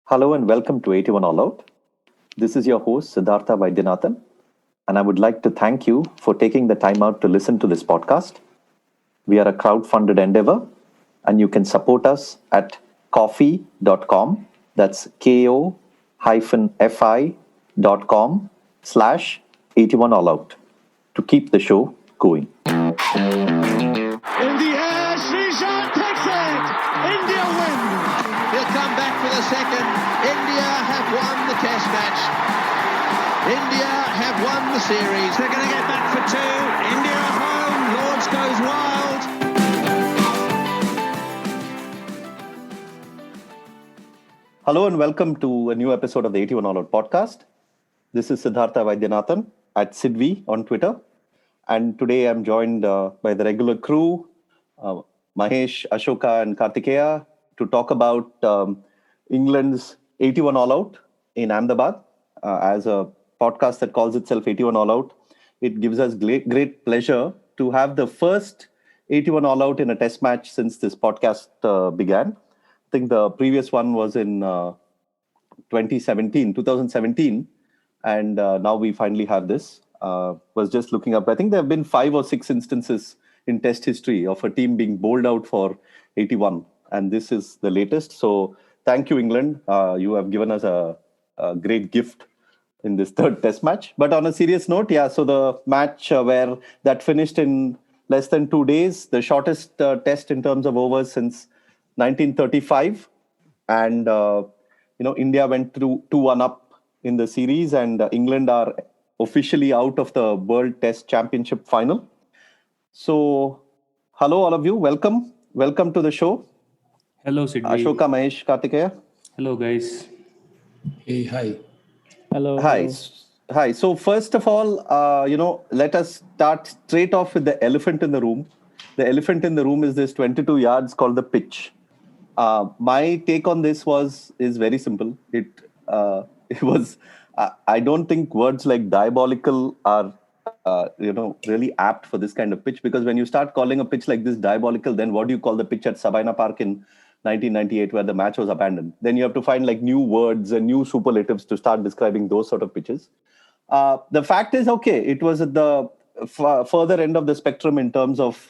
Hello and welcome to 81 All Out. This is your host, Siddhartha Vaidyanathan, and I would like to thank you for taking the time out to listen to this podcast. We are a crowd-funded endeavor, and you can support us at coffee.com. That's ko-fi.com/81 All Out to keep the show going. In the air, Srishan takes it. India win. He'll come back for the second. India have won the test match. India have won the series. They're going to get back for two. India at home. Lords goes wild. Hello and welcome to a new episode of the 81 All Out podcast. This is Siddhartha Vaidyanathan at Sidvi on Twitter. And today I'm joined by the regular crew, Mahesh, Ashoka and Kartikeya, to talk about England's 81 All Out in Ahmedabad. As a podcast that calls itself 81 All Out, it gives us great pleasure to have the first 81 All Out in a test match since this podcast began. I think the previous one was in 2017, and now we finally have this. Was just looking up. I think there have been 5 or 6 instances in Test history of a team being bowled out for 81, and this is the latest. So thank you, England. You have given us a great gift in this third Test match. But on a serious note, so the match where that finished in less than 2 days, the shortest Test in terms of overs since 1935, and India went through 2-1 up in the series, and England are officially out of the World Test Championship final. So, hello all of you. Welcome to the show. Hello, Sidney. Ashoka, Mahesh, Kartikeya. Hello, guys. Hey, hi. Hello. Hi. So first of all, let us start straight off with the elephant in the room. The elephant in the room is this 22 yards called the pitch. My take on this is very simple. It was. I don't think words like diabolical are, really apt for this kind of pitch, because when you start calling a pitch like this diabolical, then what do you call the pitch at Sabina Park in 1998 where the match was abandoned? Then you have to find like new words and new superlatives to start describing those sort of pitches. The fact is, okay, it was at the further end of the spectrum in terms of,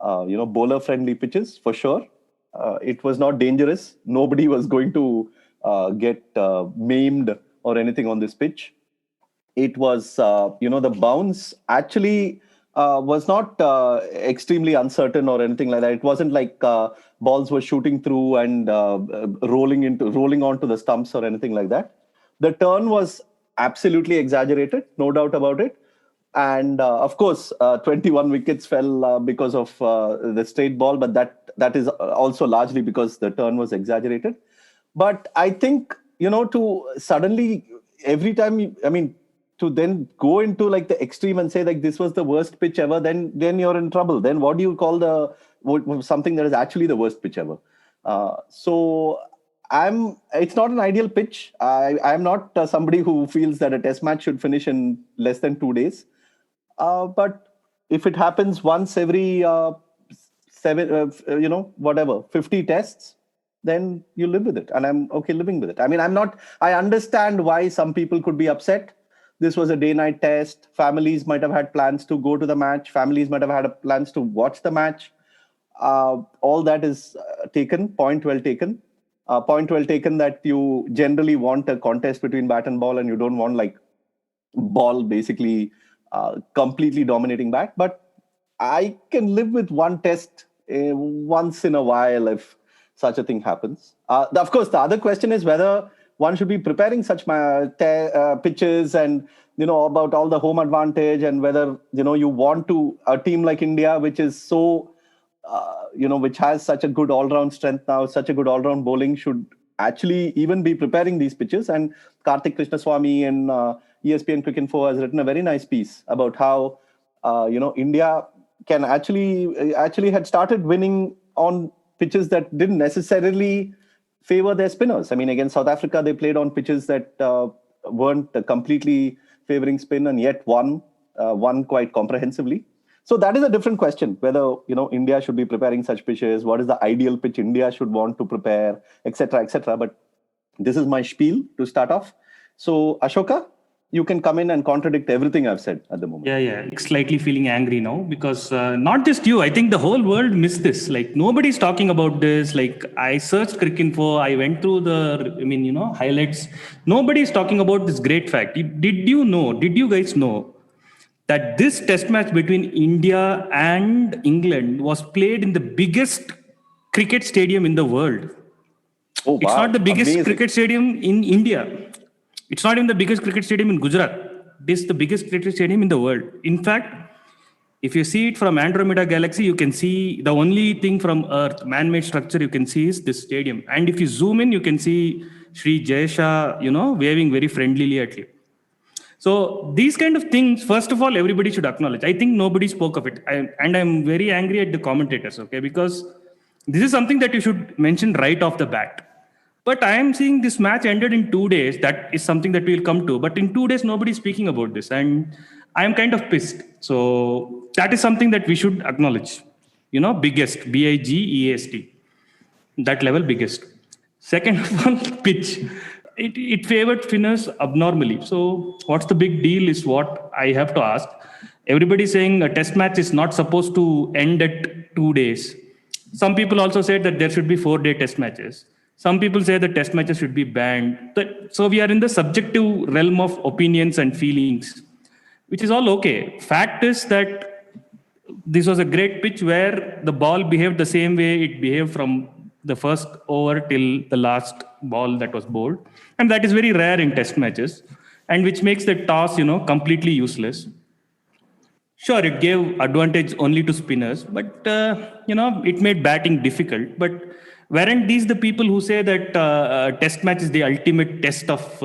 bowler-friendly pitches, for sure. It was not dangerous. Nobody was going to get maimed or anything on this pitch. It was, the bounce actually was not extremely uncertain or anything like that. It wasn't like balls were shooting through and rolling onto the stumps or anything like that. The turn was absolutely exaggerated, no doubt about it. And of course, 21 wickets fell because of the straight ball, but that is also largely because the turn was exaggerated. But I think, to suddenly every time, to then go into like the extreme and say like this was the worst pitch ever, then you're in trouble. Then what do you call something that is actually the worst pitch ever? So it's not an ideal pitch. I'm not somebody who feels that a test match should finish in less than 2 days. But if it happens once every 50 tests, then you live with it. And I'm okay living with it. I understand why some people could be upset. This was a day-night test. Families might have had plans to go to the match. Families might have had plans to watch the match. All that is taken, point well taken. Point well taken that you generally want a contest between bat and ball, and you don't want like ball basically completely dominating bat. But I can live with one test once in a while if such a thing happens. Of course, the other question is whether one should be preparing such pitches and, about all the home advantage, and whether, you want to, a team like India, which is so, which has such a good all-round strength now, such a good all-round bowling, should actually even be preparing these pitches. And Kartik Krishnaswamy and ESPN Crick Info has written a very nice piece about how, India can actually had started winning on pitches that didn't necessarily favor their spinners. Against South Africa, they played on pitches that weren't completely favoring spin, and yet won quite comprehensively. So that is a different question, whether, India should be preparing such pitches, what is the ideal pitch India should want to prepare, etc., etc. But This is my spiel to start off. So, Ashoka, you can come in and contradict everything I've said at the moment. Yeah. Slightly feeling angry now because not just you, I think the whole world missed this. Like nobody's talking about this. Like I searched Cricinfo, I went through highlights. Nobody's talking about this great fact. Did you guys know that this test match between India and England was played in the biggest cricket stadium in the world? Oh, wow. It's not the biggest Amazing. cricket stadium in India. It's not even the biggest cricket stadium in Gujarat. This is the biggest cricket stadium in the world. In fact, if you see it from Andromeda Galaxy, you can see the only thing from Earth, man-made structure you can see is this stadium. And if you zoom in, you can see Sri Jayasha, waving very friendlily at you. So these kind of things, first of all, everybody should acknowledge. I think nobody spoke of it. And I'm very angry at the commentators, okay? Because this is something that you should mention right off the bat. But I am seeing this match ended in 2 days. That is something that we'll come to. But in 2 days, nobody's speaking about this. And I am kind of pissed. So that is something that we should acknowledge. Biggest, BIGEAST. That level, biggest. Second of all, pitch. It favored spinners abnormally. So what's the big deal is what I have to ask. Everybody saying a test match is not supposed to end at 2 days. Some people also said that there should be 4-day test matches. Some people say that test matches should be banned. So we are in the subjective realm of opinions and feelings, which is all okay. Fact is that this was a great pitch where the ball behaved the same way it behaved from the first over till the last ball that was bowled. And that is very rare in test matches, and which makes the toss, completely useless. Sure, it gave advantage only to spinners, but, it made batting difficult. But weren't these the people who say that test match is the ultimate test of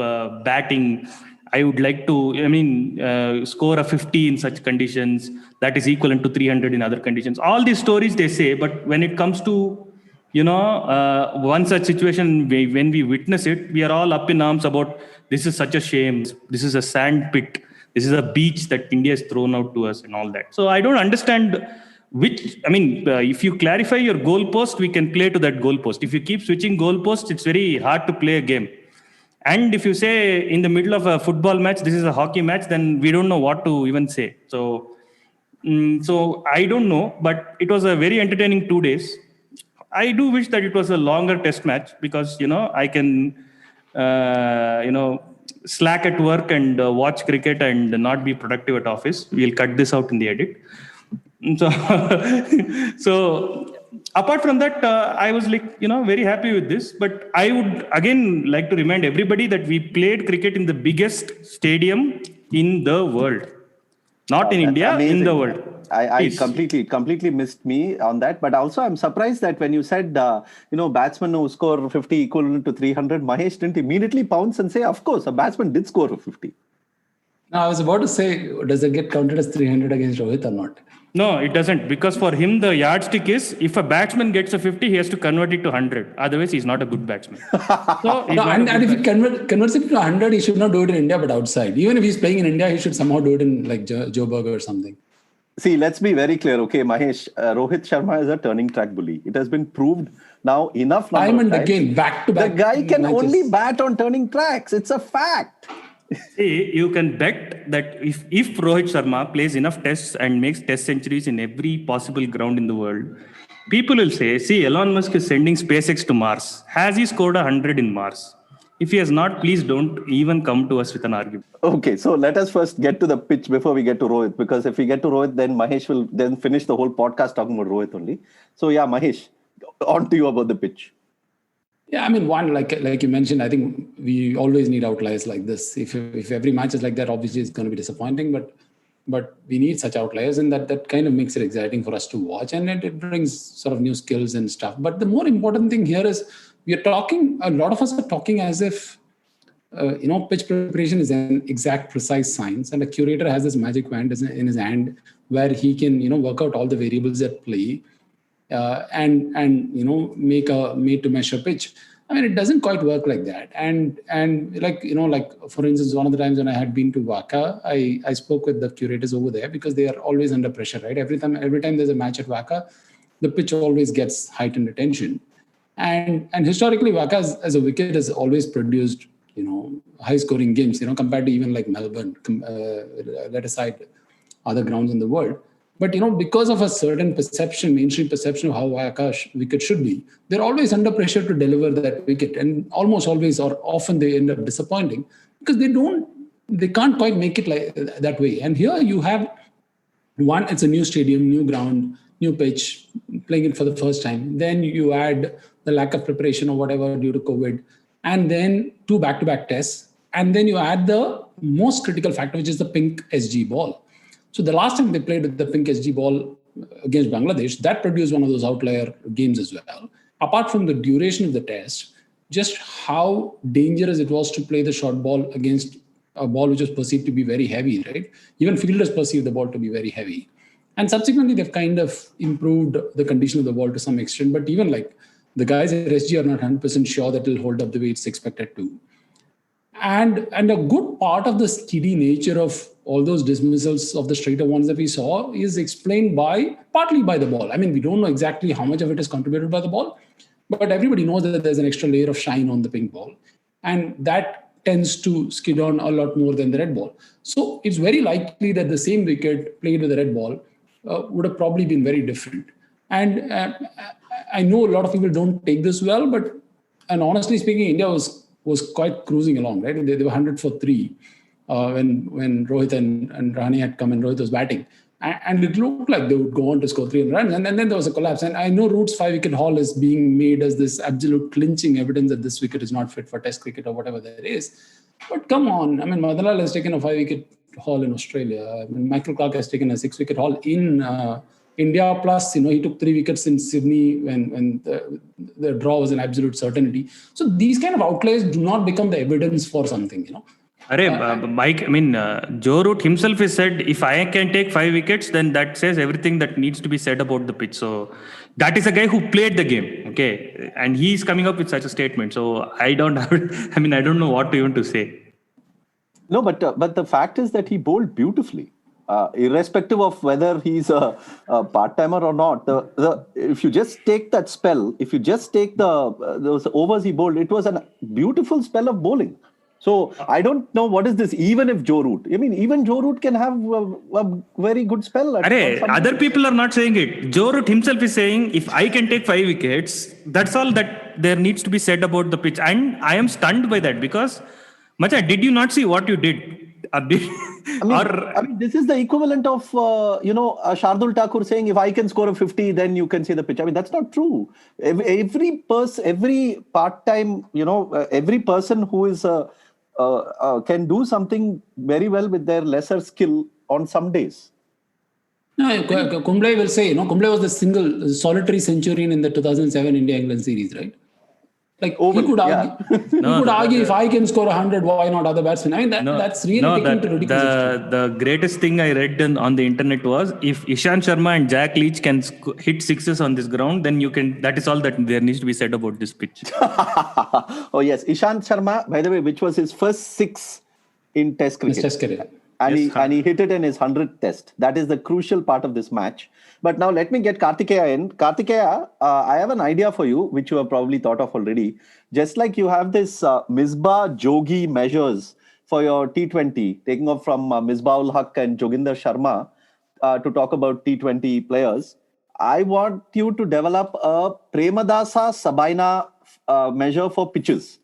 batting? I would like to, score a 50 in such conditions that is equivalent to 300 in other conditions. All these stories they say, but when it comes to, one such situation, when we witness it, we are all up in arms about this is such a shame. This is a sand pit. This is a beach that India has thrown out to us and all that. So I don't understand if you clarify your goalpost, we can play to that goalpost. If you keep switching goalposts, it's very hard to play a game. And if you say in the middle of a football match, this is a hockey match, then we don't know what to even say. So I don't know, but it was a very entertaining 2 days. I do wish that it was a longer test match because, I can, slack at work and watch cricket and not be productive at office. We'll cut this out in the edit. So apart from that, I was very happy with this. But I would again like to remind everybody that we played cricket in the biggest stadium in the world. Not in India, amazing. In the world. I completely missed me on that. But also, I'm surprised that when you said, batsmen who score 50 equivalent to 300, Mahesh didn't immediately pounce and say, of course, a batsman did score 50. Now, I was about to say, does it get counted as 300 against Rohit or not? No, it doesn't. Because for him, the yardstick is, if a batsman gets a 50, he has to convert it to 100. Otherwise, he's not a good batsman. And if he converts it to 100, he should not do it in India, but outside. Even if he's playing in India, he should somehow do it in Joburg or something. See, let's be very clear. Okay, Mahesh, Rohit Sharma is a turning track bully. It has been proved now enough number time and of times. again, back to back. The guy can only bat on turning tracks. It's a fact. See, you can bet that if Rohit Sharma plays enough tests and makes test centuries in every possible ground in the world, people will say, see, Elon Musk is sending SpaceX to Mars. Has he scored 100 in Mars? If he has not, please don't even come to us with an argument. Okay, so let us first get to the pitch before we get to Rohit, because if we get to Rohit, then Mahesh will then finish the whole podcast talking about Rohit only. So yeah, Mahesh, on to you about the pitch. Yeah, one, like you mentioned, I think we always need outliers like this. If every match is like that, obviously it's going to be disappointing, but we need such outliers, and that kind of makes it exciting for us to watch, and it brings sort of new skills and stuff. But the more important thing here is a lot of us are talking as if, pitch preparation is an exact, precise science, and a curator has this magic wand in his hand where he can, work out all the variables at play and make a made-to-measure pitch. It doesn't quite work like that. And for instance, one of the times when I had been to Waka, I spoke with the curators over there because they are always under pressure, right? Every time there's a match at Waka, the pitch always gets heightened attention. And historically, Waka as a wicket has always produced, high scoring games, compared to even like Melbourne, let aside other grounds in the world. But, because of a certain perception, mainstream perception of how Waka wicket should be, they're always under pressure to deliver that wicket. And almost always or often they end up disappointing because they can't quite make it like that way. And here you have one, it's a new stadium, new ground, new pitch, playing it for the first time. Then you add the lack of preparation or whatever due to COVID, and then 2 back-to-back tests. And then you add the most critical factor, which is the pink SG ball. So the last time they played with the pink SG ball against Bangladesh, that produced one of those outlier games as well. Apart from the duration of the test, just how dangerous it was to play the short ball against a ball which was perceived to be very heavy, right? Even fielders perceive the ball to be very heavy. And subsequently, they've kind of improved the condition of the ball to some extent. But even like the guys at SG are not 100% sure that it'll hold up the way it's expected to. And a good part of the steady nature of all those dismissals of the straighter ones that we saw is explained partly by the ball. I mean, we don't know exactly how much of it is contributed by the ball, but everybody knows that there's an extra layer of shine on the pink ball. And that tends to skid on a lot more than the red ball. So it's very likely that the same wicket played with the red ball would have probably been very different. And I know a lot of people don't take this well, and honestly speaking, India was quite cruising along, right? They were 100 for 3 when Rohit and Rahane had come and Rohit was batting. And it looked like they would go on to score 300 runs. And then there was a collapse. And I know Root's 5-wicket haul is being made as this absolute clinching evidence that this wicket is not fit for Test cricket or whatever there is. But come on. I mean, Madanlal has taken a 5-wicket haul in Australia. I mean, Michael Clarke has taken a 6-wicket haul in India. Plus, he took 3 wickets in Sydney when the draw was an absolute certainty. So these kind of outliers do not become the evidence for something, Mike, Joe Root himself has said, if I can take 5 wickets, then that says everything that needs to be said about the pitch. So that is a guy who played the game, okay? And he's coming up with such a statement. So I don't know what even to say. No, but the fact is that he bowled beautifully. Irrespective of whether he's a part-timer or not, if you just take that spell, if you just take those overs he bowled, it was a beautiful spell of bowling. So I don't know what is this, even if Joe Root. I mean, even Joe Root can have a very good spell. Other people are not saying it. Joe Root himself is saying, if I can take 5 wickets, that's all that there needs to be said about the pitch. And I am stunned by that because, Macha, did you not see what you did? I mean, this is the equivalent of, Shardul Thakur saying, if I can score a 50, then you can see the pitch. I mean, that's not true. Every part-time, every person who is can do something very well with their lesser skill on some days. No, Kumble will say, Kumble was the solitary centurion in the 2007 India-England series, right? Like, he could argue, if I can score 100, why not other batsmen? I mean, that's really taking to ridiculous. The greatest thing I read on the internet was, if Ishant Sharma and Jack Leach can hit sixes on this ground, then that is all that there needs to be said about this pitch. Oh, yes. Ishant Sharma, by the way, which was his first 6 in Test cricket. Test career. And he hit it in his 100th Test. That is the crucial part of this match. But now let me get Kartikeya in. Kartikeya, I have an idea for you, which you have probably thought of already. Just like you have this Misbah Jogi measures for your T20, taking off from Misbah-ul Haq and Joginder Sharma to talk about T20 players. I want you to develop a Premadasa-Sabina measure for pitches.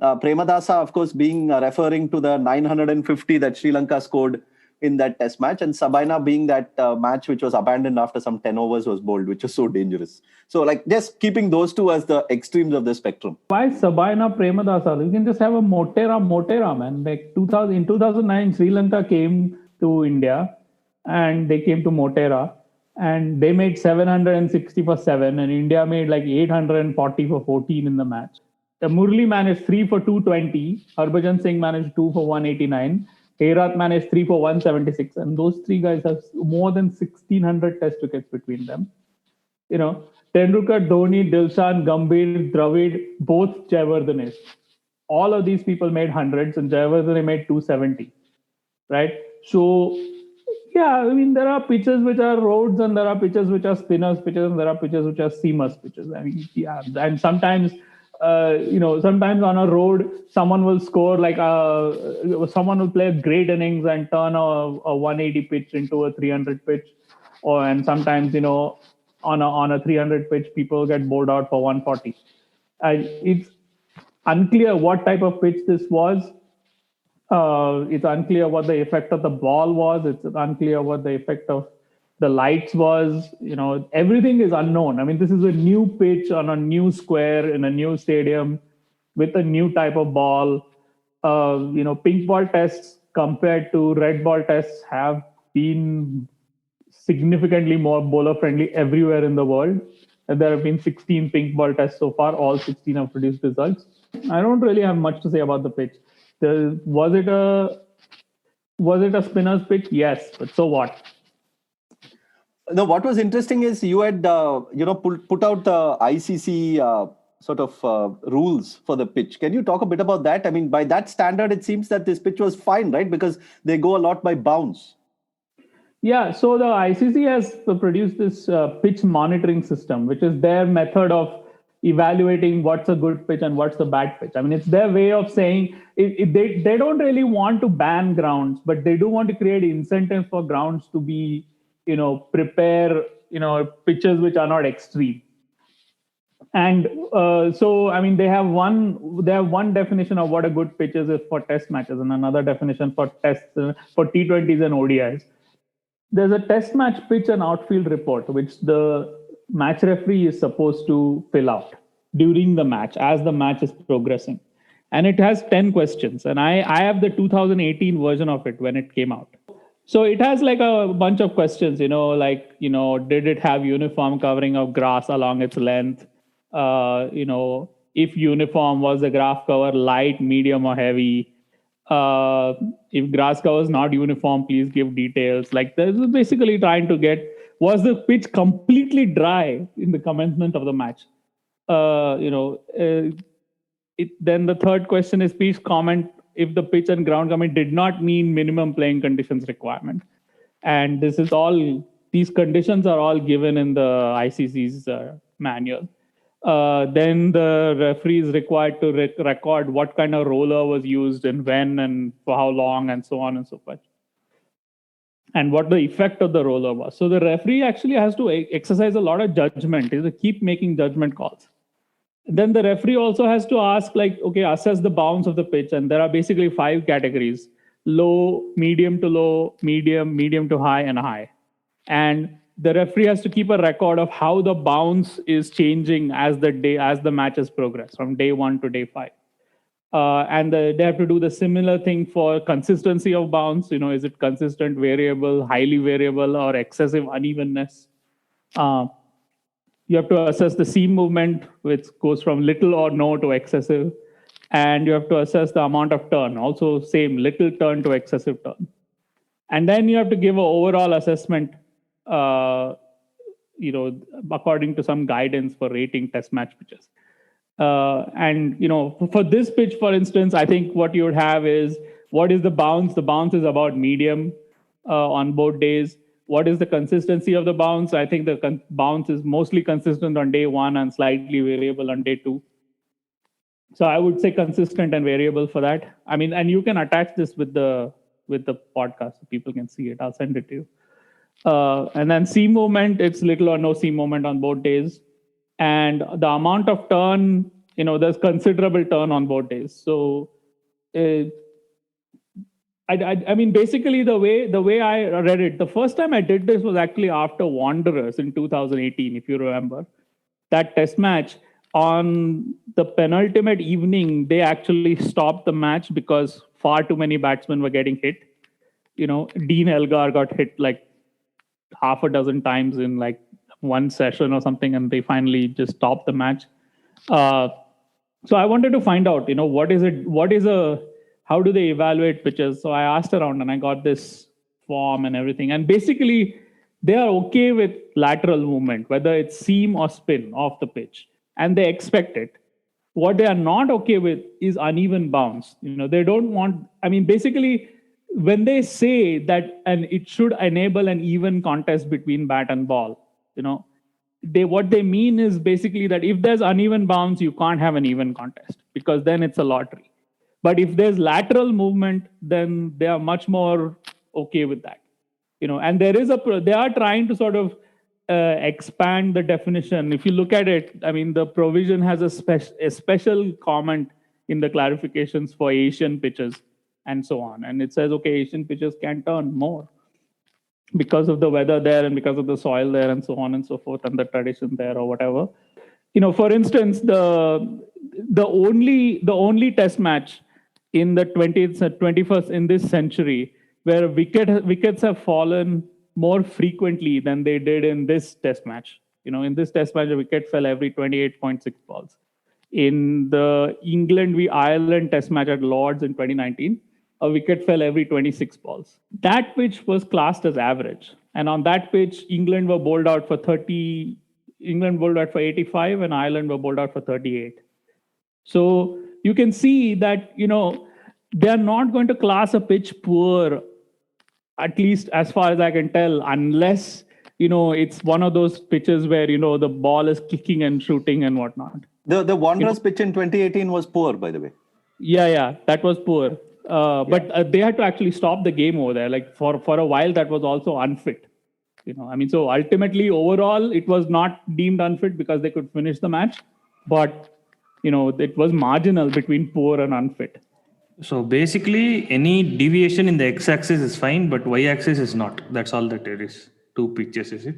Premadasa, of course, being referring to the 950 that Sri Lanka scored in that Test match, and Sabina being that match which was abandoned after some 10 overs was bowled, which was so dangerous. So, just keeping those two as the extremes of the spectrum. Why Sabina Premadasa? You can just have a Motera, man. Like in 2009, Sri Lanka came to India, and they came to Motera, and they made 760 for 7, and India made like 840 for 14 in the match. The Murali managed 3 for 220. Harbhajan Singh managed 2 for 189. Herath managed 3 for 176. And those 3 guys have more than 1,600 Test wickets between them. Tendulkar, Dhoni, Dilshan, Gambhir, Dravid, both Jayawardene. All of these people made hundreds, and Jayawardene made 270. Right? So Yeah, I mean, there are pitches which are roads, and there are pitches which are spinners pitches, and there are pitches which are seamers pitches. I mean, yeah, and sometimes, sometimes on a road, someone will score someone will play a great innings and turn a 180 pitch into a 300 pitch, and sometimes, on a 300 pitch, people get bowled out for 140. And it's unclear what type of pitch this was. It's unclear what the effect of the ball was. It's unclear what the effect of the lights was. Everything is unknown. I mean, this is a new pitch on a new square in a new stadium with a new type of ball. Pink ball tests compared to red ball tests have been significantly more bowler friendly everywhere in the world. And there have been 16 pink ball tests so far. All 16 have produced results. I don't really have much to say about the pitch. Was it a spinner's pitch? Yes, but so what? No, what was interesting is you had put out the ICC rules for the pitch. Can you talk a bit about that? I mean, by that standard, it seems that this pitch was fine, right? Because they go a lot by bounce. Yeah, so the ICC has produced this pitch monitoring system, which is their method of evaluating what's a good pitch and what's the bad pitch. I mean, it's their way of saying they don't really want to ban grounds, but they do want to create incentives for grounds to be, prepare, pitches which are not extreme. And so, I mean, they have one definition of what a good pitch is for test matches and another definition for tests, for T20s and ODIs. There's a test match pitch and outfield report, which the match referee is supposed to fill out during the match as the match is progressing. And it has 10 questions. And I have the 2018 version of it when it came out. So it has like a bunch of questions, did it have uniform covering of grass along its length? If uniform, was the grass cover light, medium, or heavy? If grass cover is not uniform, please give details. Like, this is basically trying to get, was the pitch completely dry in the commencement of the match? Then the third question is, please comment if the pitch and ground comment did not mean minimum playing conditions requirement. And these conditions are all given in the ICC's manual. Then the referee is required to record what kind of roller was used and when and for how long and so on and so forth. And what the effect of the roller was. So the referee actually has to exercise a lot of judgment. He has to keep making judgment calls. Then the referee also has to ask, assess the bounce of the pitch. And there are basically 5 categories: low, medium to low, medium to high, and high. And the referee has to keep a record of how the bounce is changing as the matches progress from day 1 to day 5. And they have to do the similar thing for consistency of bounce. Is it consistent, variable, highly variable, or excessive unevenness? You have to assess the seam movement, which goes from little or no to excessive. And you have to assess the amount of turn, also same, little turn to excessive turn. And then you have to give an overall assessment, according to some guidance for rating test match pitches. For this pitch, for instance, I think what you would have is, what is the bounce? The bounce is about medium on both days. What is the consistency of the bounce? I think the bounce is mostly consistent on day 1 and slightly variable on day 2. So I would say consistent and variable for that. I mean, and you can attach this with the podcast so people can see it. I'll send it to you. And then seam movement, it's little or no seam movement on both days. And the amount of turn, there's considerable turn on both days. So, I mean, basically the way I read it, the first time I did this was actually after Wanderers in 2018, if you remember. That test match, on the penultimate evening, they actually stopped the match because far too many batsmen were getting hit. Dean Elgar got hit like half a dozen times in like one session or something, and they finally just stopped the match. So I wanted to find out, how do they evaluate pitches? So I asked around and I got this form and everything. And basically, they are okay with lateral movement, whether it's seam or spin off the pitch, and they expect it. What they are not okay with is uneven bounce. They don't want, basically, when they say that, and it should enable an even contest between bat and ball, what they mean is basically that if there's uneven bounce, you can't have an even contest because then it's a lottery. But if there's lateral movement, then they are much more okay with that. And they are trying to sort of expand the definition. If you look at it, I mean, the provision has a special comment in the clarifications for Asian pitches and so on. And it says, okay, Asian pitches can turn more because of the weather there and because of the soil there and so on and so forth and the tradition there or whatever. For instance, the only test match in the 21st in this century where wickets have fallen more frequently than they did in this test match. In this test match, a wicket fell every 28.6 balls. In the England v Ireland test match at Lords in 2019, a wicket fell every 26 balls. That pitch was classed as average. And on that pitch, England were bowled out for 85 and Ireland were bowled out for 38. So you can see that, they're not going to class a pitch poor, at least as far as I can tell, unless, it's one of those pitches where, the ball is kicking and shooting and whatnot. The Wanderers pitch in 2018 was poor, by the way. Yeah, that was poor. But they had to actually stop the game over there. Like for a while, that was also unfit. So ultimately, overall, it was not deemed unfit because they could finish the match. But, it was marginal between poor and unfit. So basically, any deviation in the x-axis is fine, but y-axis is not. That's all that there is. 2 pitches, is it?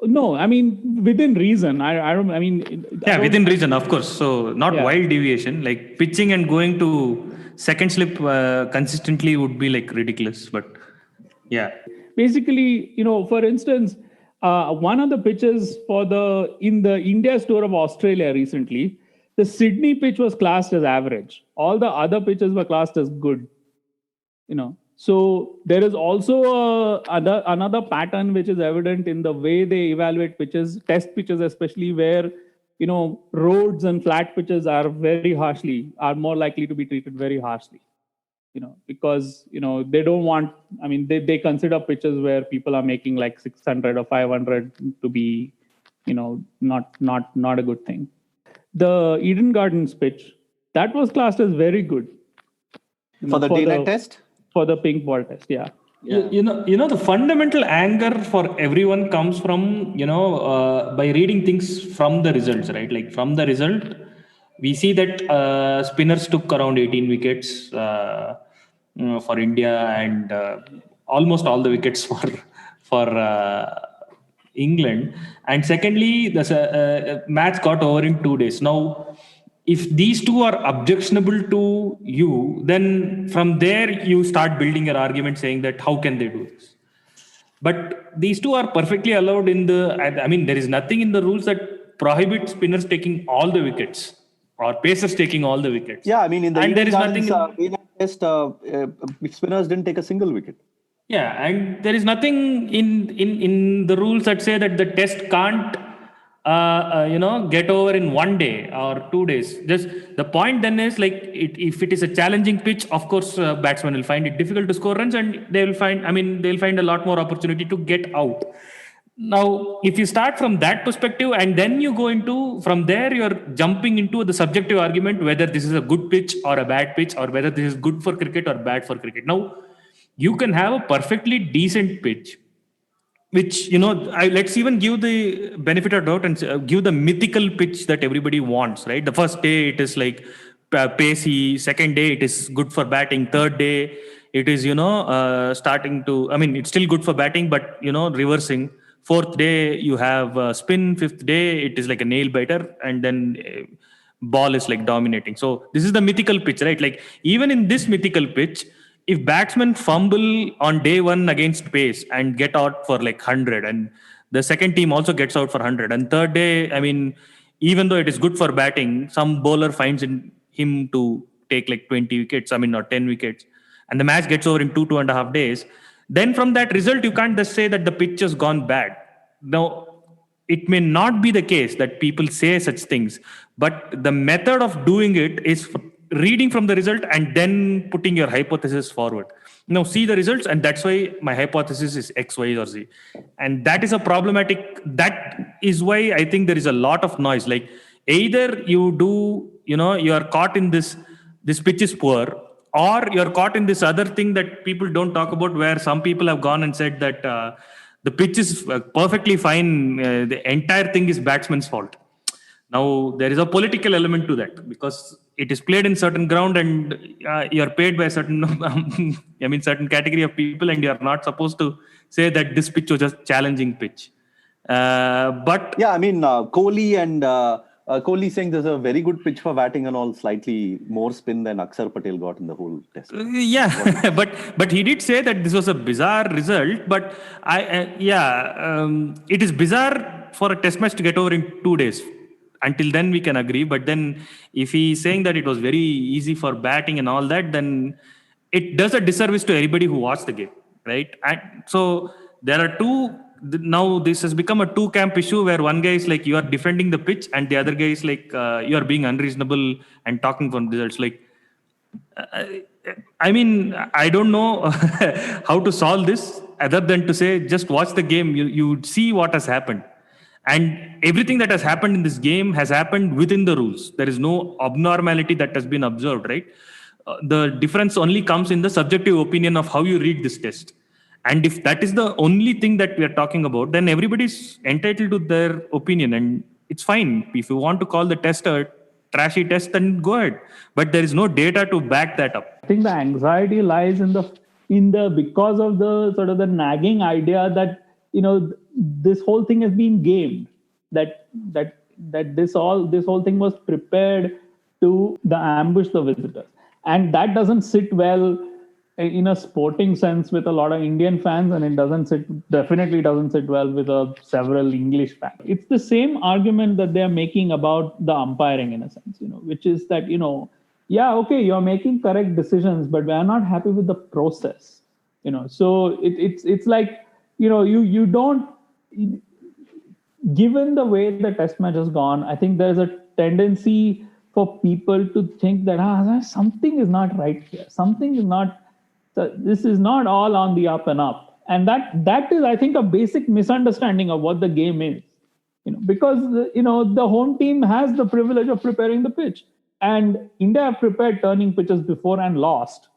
No, I mean, within reason. Within reason, of course. So not wild deviation. Like pitching and going to second slip consistently would be like ridiculous. But yeah. Basically, for instance, one of the pitches in the India's tour of Australia recently, the Sydney pitch was classed as average. All the other pitches were classed as good. So there is also another pattern which is evident in the way they evaluate pitches, test pitches especially, where roads and flat pitches are more likely to be treated very harshly. Because they don't want. I mean, they consider pitches where people are making like 600 or 500 to be, not a good thing. The Eden Gardens pitch, that was classed as very good. For the day-night test? For the pink ball test, yeah. The fundamental anger for everyone comes from, by reading things from the results, right? Like from the result, we see that spinners took around 18 wickets for India and almost all the wickets for England. And secondly, the match got over in 2 days. Now, if these two are objectionable to you, then from there you start building your argument saying that how can they do this? But these two are perfectly allowed there is nothing in the rules that prohibits spinners taking all the wickets or pacers taking all the wickets. Yeah, I mean, in the Eden Gardens test, spinners didn't take a single wicket. Yeah, and there is nothing in the rules that say that the test can't get over in 1 day or 2 days. Just the point then is like if it is a challenging pitch, of course, batsmen will find it difficult to score runs, and they'll find a lot more opportunity to get out. Now, if you start from that perspective and then you go from there, you're jumping into the subjective argument whether this is a good pitch or a bad pitch or whether this is good for cricket or bad for cricket. Now, you can have a perfectly decent pitch, which, let's even give the benefit of doubt and give the mythical pitch that everybody wants, right? The first day it is like pacey, second day it is good for batting, third day it is, it's still good for batting, but, reversing. Fourth day you have spin, fifth day it is like a nail biter, and then ball is like dominating. So this is the mythical pitch, right? Like even in this mythical pitch, if batsmen fumble on day one against pace and get out for like 100, and the second team also gets out for 100, and third day, even though it is good for batting, some bowler finds in him to take like 20 wickets, or 10 wickets, and the match gets over in 2.5 days, then from that result, you can't just say that the pitch has gone bad. Now, it may not be the case that people say such things, but the method of doing it is reading from the result and then putting your hypothesis forward. Now see the results, and that's why my hypothesis is X, Y, or Z. And that is a problematic. That is why I think there is a lot of noise. Like either you do, you are caught in this pitch is poor, or you're caught in this other thing that people don't talk about, where some people have gone and said that the pitch is perfectly fine. The entire thing is batsman's fault. Now, there is a political element to that because it is played in certain ground and you are paid by a certain, certain category of people, and you are not supposed to say that this pitch was just challenging pitch. But yeah, Kohli and Kohli saying there's a very good pitch for batting and all, slightly more spin than Axar Patel got in the whole test. Yeah, but he did say that this was a bizarre result. But it is bizarre for a test match to get over in 2 days. Until then, we can agree. But then, if he's saying that it was very easy for batting and all that, then it does a disservice to anybody who watched the game, right? And so there are two. Now this has become a two-camp issue where one guy is like, you are defending the pitch, and the other guy is like, you are being unreasonable and talking from results. Like, I don't know how to solve this other than to say, just watch the game. You see what has happened. And everything that has happened in this game has happened within the rules. There is no abnormality that has been observed, right? The difference only comes in the subjective opinion of how you read this test. And if that is the only thing that we are talking about, then everybody's entitled to their opinion, and it's fine. If you want to call the test a trashy test, then go ahead. But there is no data to back that up. I think the anxiety lies in the because of the sort of the nagging idea that, this whole thing has been gamed, that this whole thing was prepared to ambush the visitors, and that doesn't sit well in a sporting sense with a lot of Indian fans, and it definitely doesn't sit well with several English fans. It's the same argument that they're making about the umpiring, in a sense, which is that, you're making correct decisions, but we are not happy with the process, so it's like, you don't, given the way the test match has gone, I think there's a tendency for people to think that something is not right here. Something is not, this is not all on the up and up. And that is, I think, a basic misunderstanding of what the game is. Because, the home team has the privilege of preparing the pitch. And India have prepared turning pitches before and lost.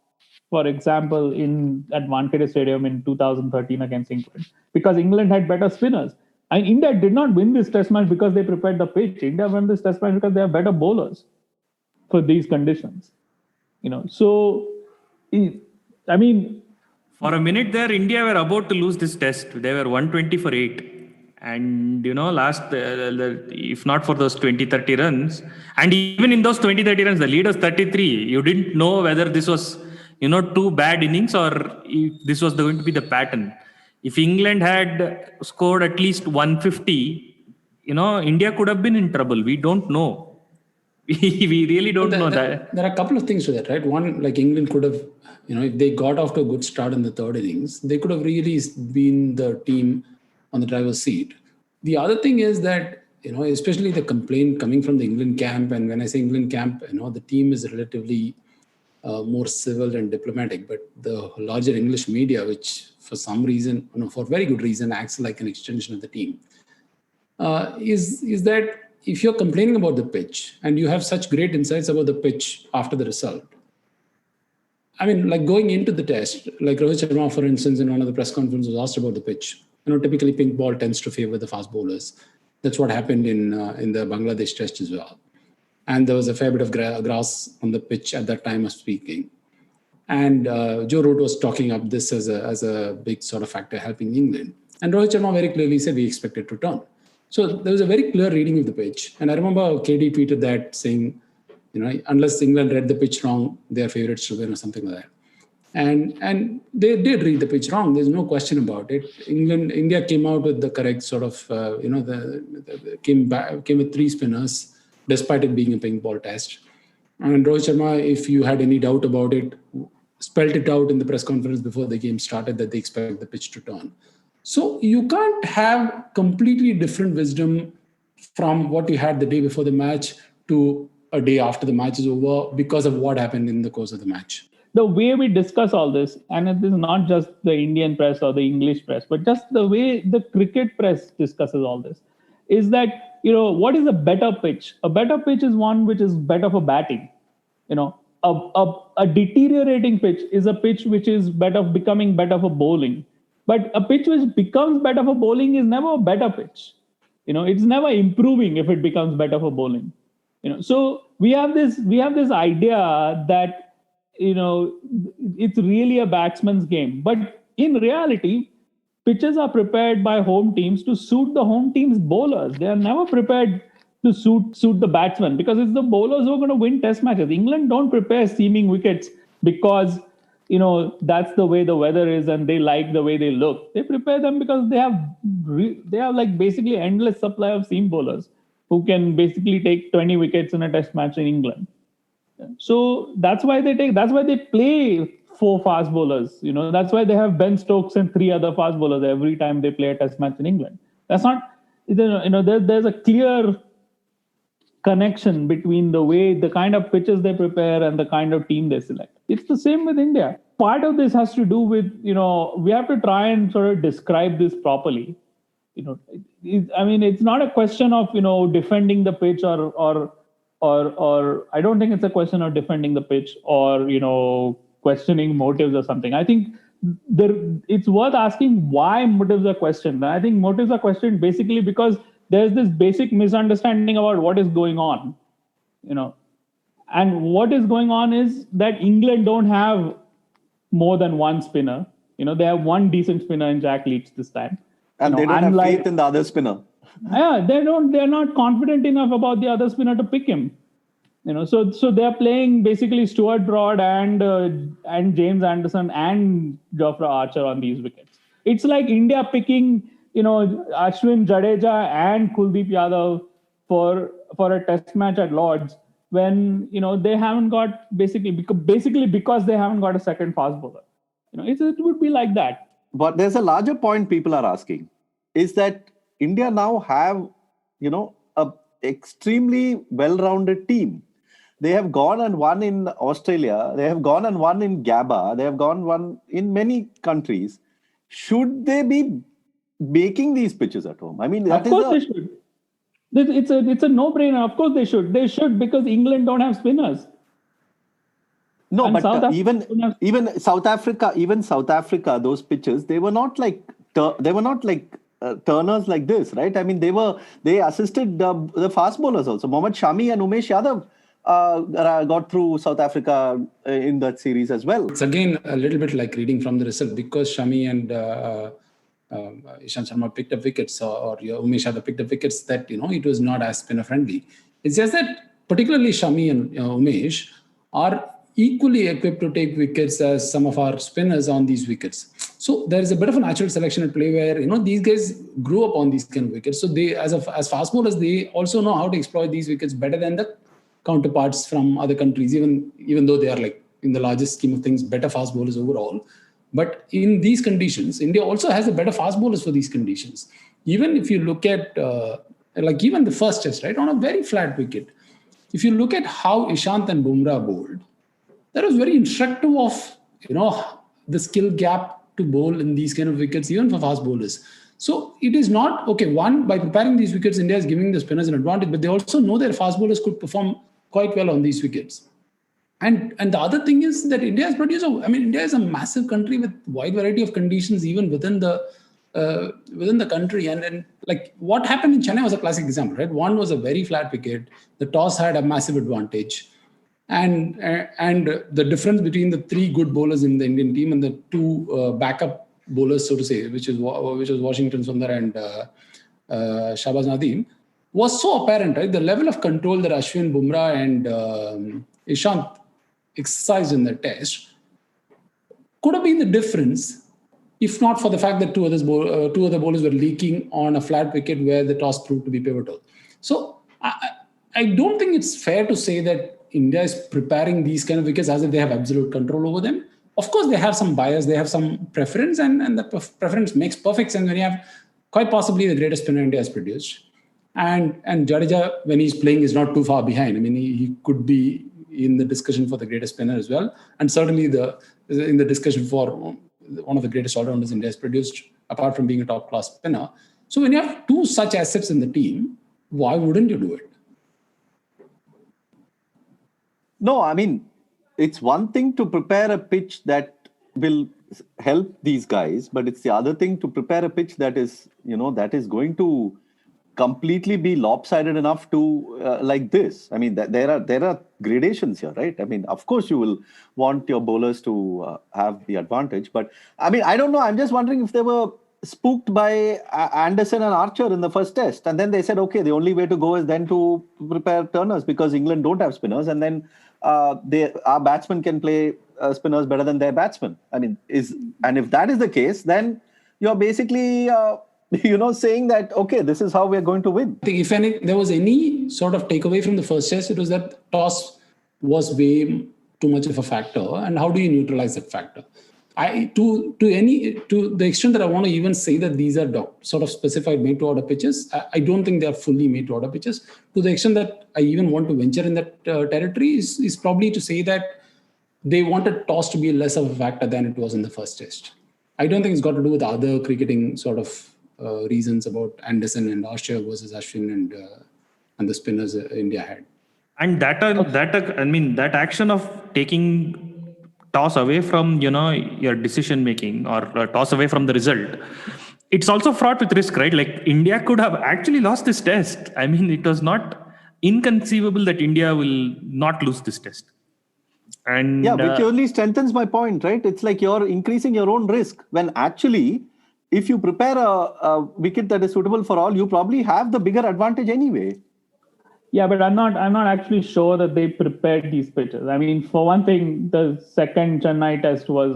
For example, at Wankhede Stadium in 2013 against England, because England had better spinners. And India did not win this test match because they prepared the pitch. India won this test match because they have better bowlers for these conditions. So, for a minute there, India were about to lose this test. They were 120 for 8. And, last, if not for those 20-30 runs, and even in those 20-30 runs, the lead was 33. You didn't know whether this was, two bad innings or if this was going to be the pattern. If England had scored at least 150, India could have been in trouble. We don't know. We really don't know that. There are a couple of things to that, right? One, like England could have, if they got off to a good start in the third innings, they could have really been the team on the driver's seat. The other thing is that, especially the complaint coming from the England camp, and when I say England camp, the team is relatively more civil and diplomatic, but the larger English media, which for some reason, for very good reason, acts like an extension of the team, is that if you're complaining about the pitch and you have such great insights about the pitch after the result, like going into the test, like Rohit Sharma, for instance, in one of the press conferences was asked about the pitch. Typically pink ball tends to favor the fast bowlers. That's what happened in the Bangladesh test as well. And there was a fair bit of grass on the pitch at that time of speaking. And Joe Root was talking up this as a big sort of factor helping England. And Rohit Sharma very clearly said we expect it to turn. So there was a very clear reading of the pitch. And I remember KD tweeted that saying, unless England read the pitch wrong, they are favorites to win or something like that. And they did read the pitch wrong. There's no question about it. India came out with the correct sort of, came with 3 spinners, despite it being a pink ball test. And Rohit Sharma, if you had any doubt about it, spelled it out in the press conference before the game started that they expect the pitch to turn. So you can't have completely different wisdom from what you had the day before the match to a day after the match is over because of what happened in the course of the match. The way we discuss all this, and it is not just the Indian press or the English press, but just the way the cricket press discusses all this, is that, what is a better pitch? A better pitch is one which is better for batting. A deteriorating pitch is a pitch which is becoming better for bowling. But a pitch which becomes better for bowling is never a better pitch. It's never improving if it becomes better for bowling. So we have this idea that it's really a batsman's game. But in reality, pitches are prepared by home teams to suit the home team's bowlers. They are never prepared to suit the batsman, because it's the bowlers who are going to win test matches. England don't prepare seaming wickets because that's the way the weather is and they like the way they look. They prepare them because they have like basically endless supply of seam bowlers who can basically take 20 wickets in a test match in England. So that's why they play 4 fast bowlers. That's why they have Ben Stokes and 3 other fast bowlers every time they play a test match in England. That's not, there's a clear connection between the kind of pitches they prepare and the kind of team they select. It's the same with India. Part of this has to do with, we have to try and sort of describe this properly. It's not a question of, defending the pitch or I don't think it's a question of defending the pitch or, questioning motives or something. I think it's worth asking why motives are questioned. I think motives are questioned basically because there's this basic misunderstanding about what is going on, and what is going on is that England don't have more than one spinner. They have one decent spinner in Jack Leach this time. And they don't have faith in the other spinner. Yeah, they're not confident enough about the other spinner to pick him. So they're playing basically Stuart Broad and James Anderson and Jofra Archer on these wickets. It's like India picking, Ashwin, Jadeja and Kuldeep Yadav for a test match at Lord's when, they haven't got basically because they haven't got a second fast bowler. It would be like that. But there's a larger point people are asking is that India now have, a extremely well-rounded team. They have gone and won in Australia. They have gone and won in Gabba. They have won in many countries. Should they be making these pitches at home? Of course they should. It's a no-brainer. Of course they should. They should because England don't have spinners. No, and but even South Africa, those pitches, they were not like turners like this, right? They assisted the fast bowlers also. Mohammad Shami and Umesh Yadav got through South Africa in that series as well. It's again a little bit like reading from the result because Shami and Ishant Sharma picked up wickets or Umesh Yadav picked up wickets that, it was not as spinner friendly. It's just that particularly Shami and Umesh are equally equipped to take wickets as some of our spinners on these wickets. So there is a bit of a natural selection at play where, these guys grew up on these kind of wickets. So they, as fast bowlers, they also know how to exploit these wickets better than the counterparts from other countries, even though they are like in the largest scheme of things, better fast bowlers overall. But in these conditions, India also has a better fast bowlers for these conditions. Even if you look at, even the first test, right, on a very flat wicket, if you look at how Ishant and Bumrah bowled, that was very instructive of, the skill gap to bowl in these kind of wickets, even for fast bowlers. So it is not, one, by preparing these wickets, India is giving the spinners an advantage, but they also know their fast bowlers could perform quite well on these wickets. And the other thing is that India has produced, India is a massive country with wide variety of conditions, even within the country. And like what happened in Chennai was a classic example, right? One was a very flat wicket. The toss had a massive advantage. And the difference between the 3 good bowlers in the Indian team and the 2 backup bowlers, so to say, which was Washington Sundar and Shahbaz Nadeem, was so apparent, right? The level of control that Ashwin, Bumrah and Ishant exercised in the test could have been the difference, if not for the fact that two other bowlers were leaking on a flat wicket where the toss proved to be pivotal. So I don't think it's fair to say that India is preparing these kind of wickets as if they have absolute control over them. Of course, they have some bias, they have some preference, and the preference makes perfect sense when you have quite possibly the greatest spinner India has produced. And Jadeja, when he's playing, is not too far behind. I mean, he could be in the discussion for the greatest spinner as well, and certainly in the discussion for one of the greatest all-rounders India has produced, apart from being a top-class spinner. So when you have two such assets in the team, why wouldn't you do it? No, I mean, it's one thing to prepare a pitch that will help these guys, but it's the other thing to prepare a pitch that is going to completely be lopsided enough to like this. I mean, there are gradations here, right? I mean, of course you will want your bowlers to have the advantage, but I mean, I don't know. I'm just wondering if they were spooked by Anderson and Archer in the first test, and then they said, okay, the only way to go is then to prepare turners because England don't have spinners, and then our batsmen can play spinners better than their batsmen. I mean, and if that is the case, then you're basically saying that, okay, this is how we're going to win. I think if there was any sort of takeaway from the first test, it was that toss was way too much of a factor. And how do you neutralize that factor? To the extent that I want to even say that these are sort of specified made to order pitches, I don't think they are fully made to order pitches. To the extent that I even want to venture in that territory is probably to say that they wanted toss to be less of a factor than it was in the first test. I don't think it's got to do with other cricketing sort of reasons about Anderson and Archer versus Ashwin and the spinners India had. And that action of taking toss away from your decision making or toss away from the result, it's also fraught with risk, right? Like India could have actually lost this test. I mean, it was not inconceivable that India will not lose this test. And which only strengthens my point, right? It's like you're increasing your own risk when actually, if you prepare a wicket that is suitable for all, you probably have the bigger advantage anyway. Yeah, but I'm not actually sure that they prepared these pitches. I mean, for one thing, the second Chennai test was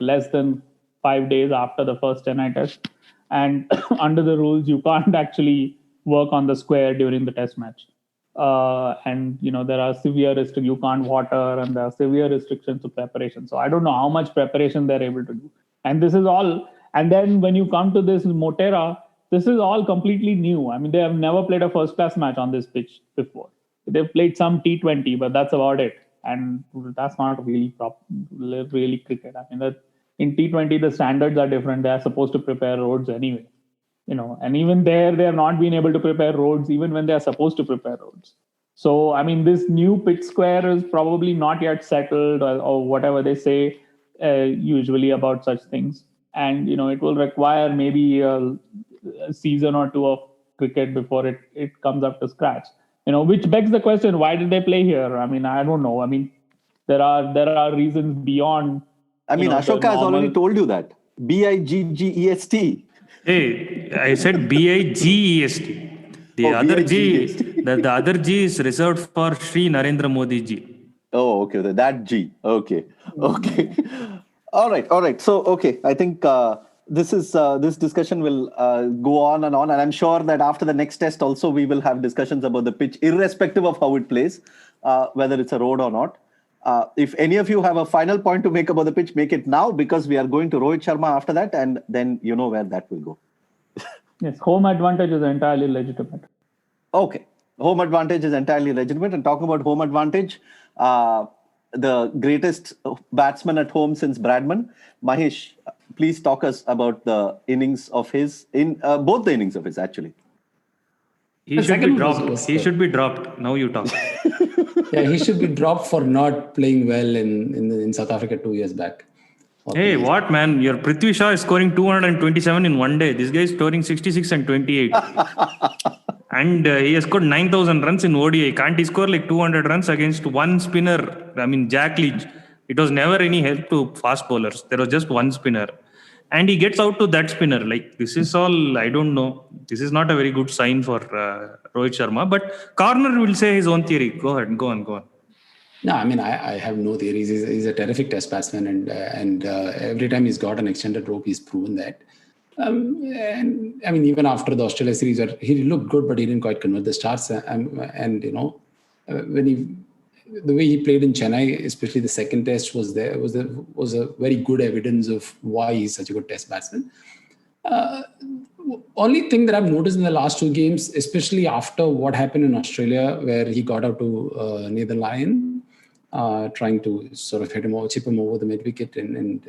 less than 5 days after the first Chennai test. And under the rules, you can't actually work on the square during the test match. And there are severe restrictions. You can't water, and there are severe restrictions to preparation. So I don't know how much preparation they're able to do. And this is all. And then when you come to this Motera, this is all completely new. I mean, they have never played a first-class match on this pitch before. They've played some T20, but that's about it. And that's not really cricket. I mean, in T20, the standards are different. They are supposed to prepare roads anyway. And even there, they have not been able to prepare roads even when they are supposed to prepare roads. So, I mean, this new pitch square is probably not yet settled or whatever they say usually about such things. And, it will require maybe a season or two of cricket before it comes up to scratch. Which begs the question, why did they play here? I mean, I don't know. I mean, there are reasons beyond. I mean, Ashoka has already told you that. BIGGEST. Hey, I said BIGEST. The other G is reserved for Shri Narendra Modi ji. Oh, okay. That G. Okay. All right. So, okay. I think this discussion will go on, and I'm sure that after the next test also we will have discussions about the pitch, irrespective of how it plays, whether it's a road or not. If any of you have a final point to make about the pitch, make it now, because we are going to Rohit Sharma after that, and then you know where that will go. Yes, home advantage is entirely legitimate. Okay, home advantage is entirely legitimate. And talking about home advantage, the greatest batsman at home since Bradman, Mahesh, please talk us about the innings of his, both the innings of his actually. He should be dropped. He should be dropped. Now you talk. Yeah, he should be dropped for not playing well in South Africa 2 years back. Hey, what man? Your Prithvi Shaw is scoring 227 in one day. This guy is scoring 66 and 28. And he has scored 9,000 runs in ODI. Can't he score like 200 runs against one spinner? I mean, Jack Leach. It was never any help to fast bowlers. There was just one spinner. And he gets out to that spinner. Like, this is all, I don't know. This is not a very good sign for Rohit Sharma. But Corner will say his own theory. Go on. No, I mean, I have no theories. He's a terrific test batsman, and every time he's got an extended rope, he's proven that. And I mean, even after the Australia series, where he looked good, but he didn't quite convert the starts. And the way he played in Chennai, especially the second test, was a very good evidence of why he's such a good test batsman. Only thing that I've noticed in the last two games, especially after what happened in Australia, where he got out to near the line, trying to sort of chip him over the mid wicket and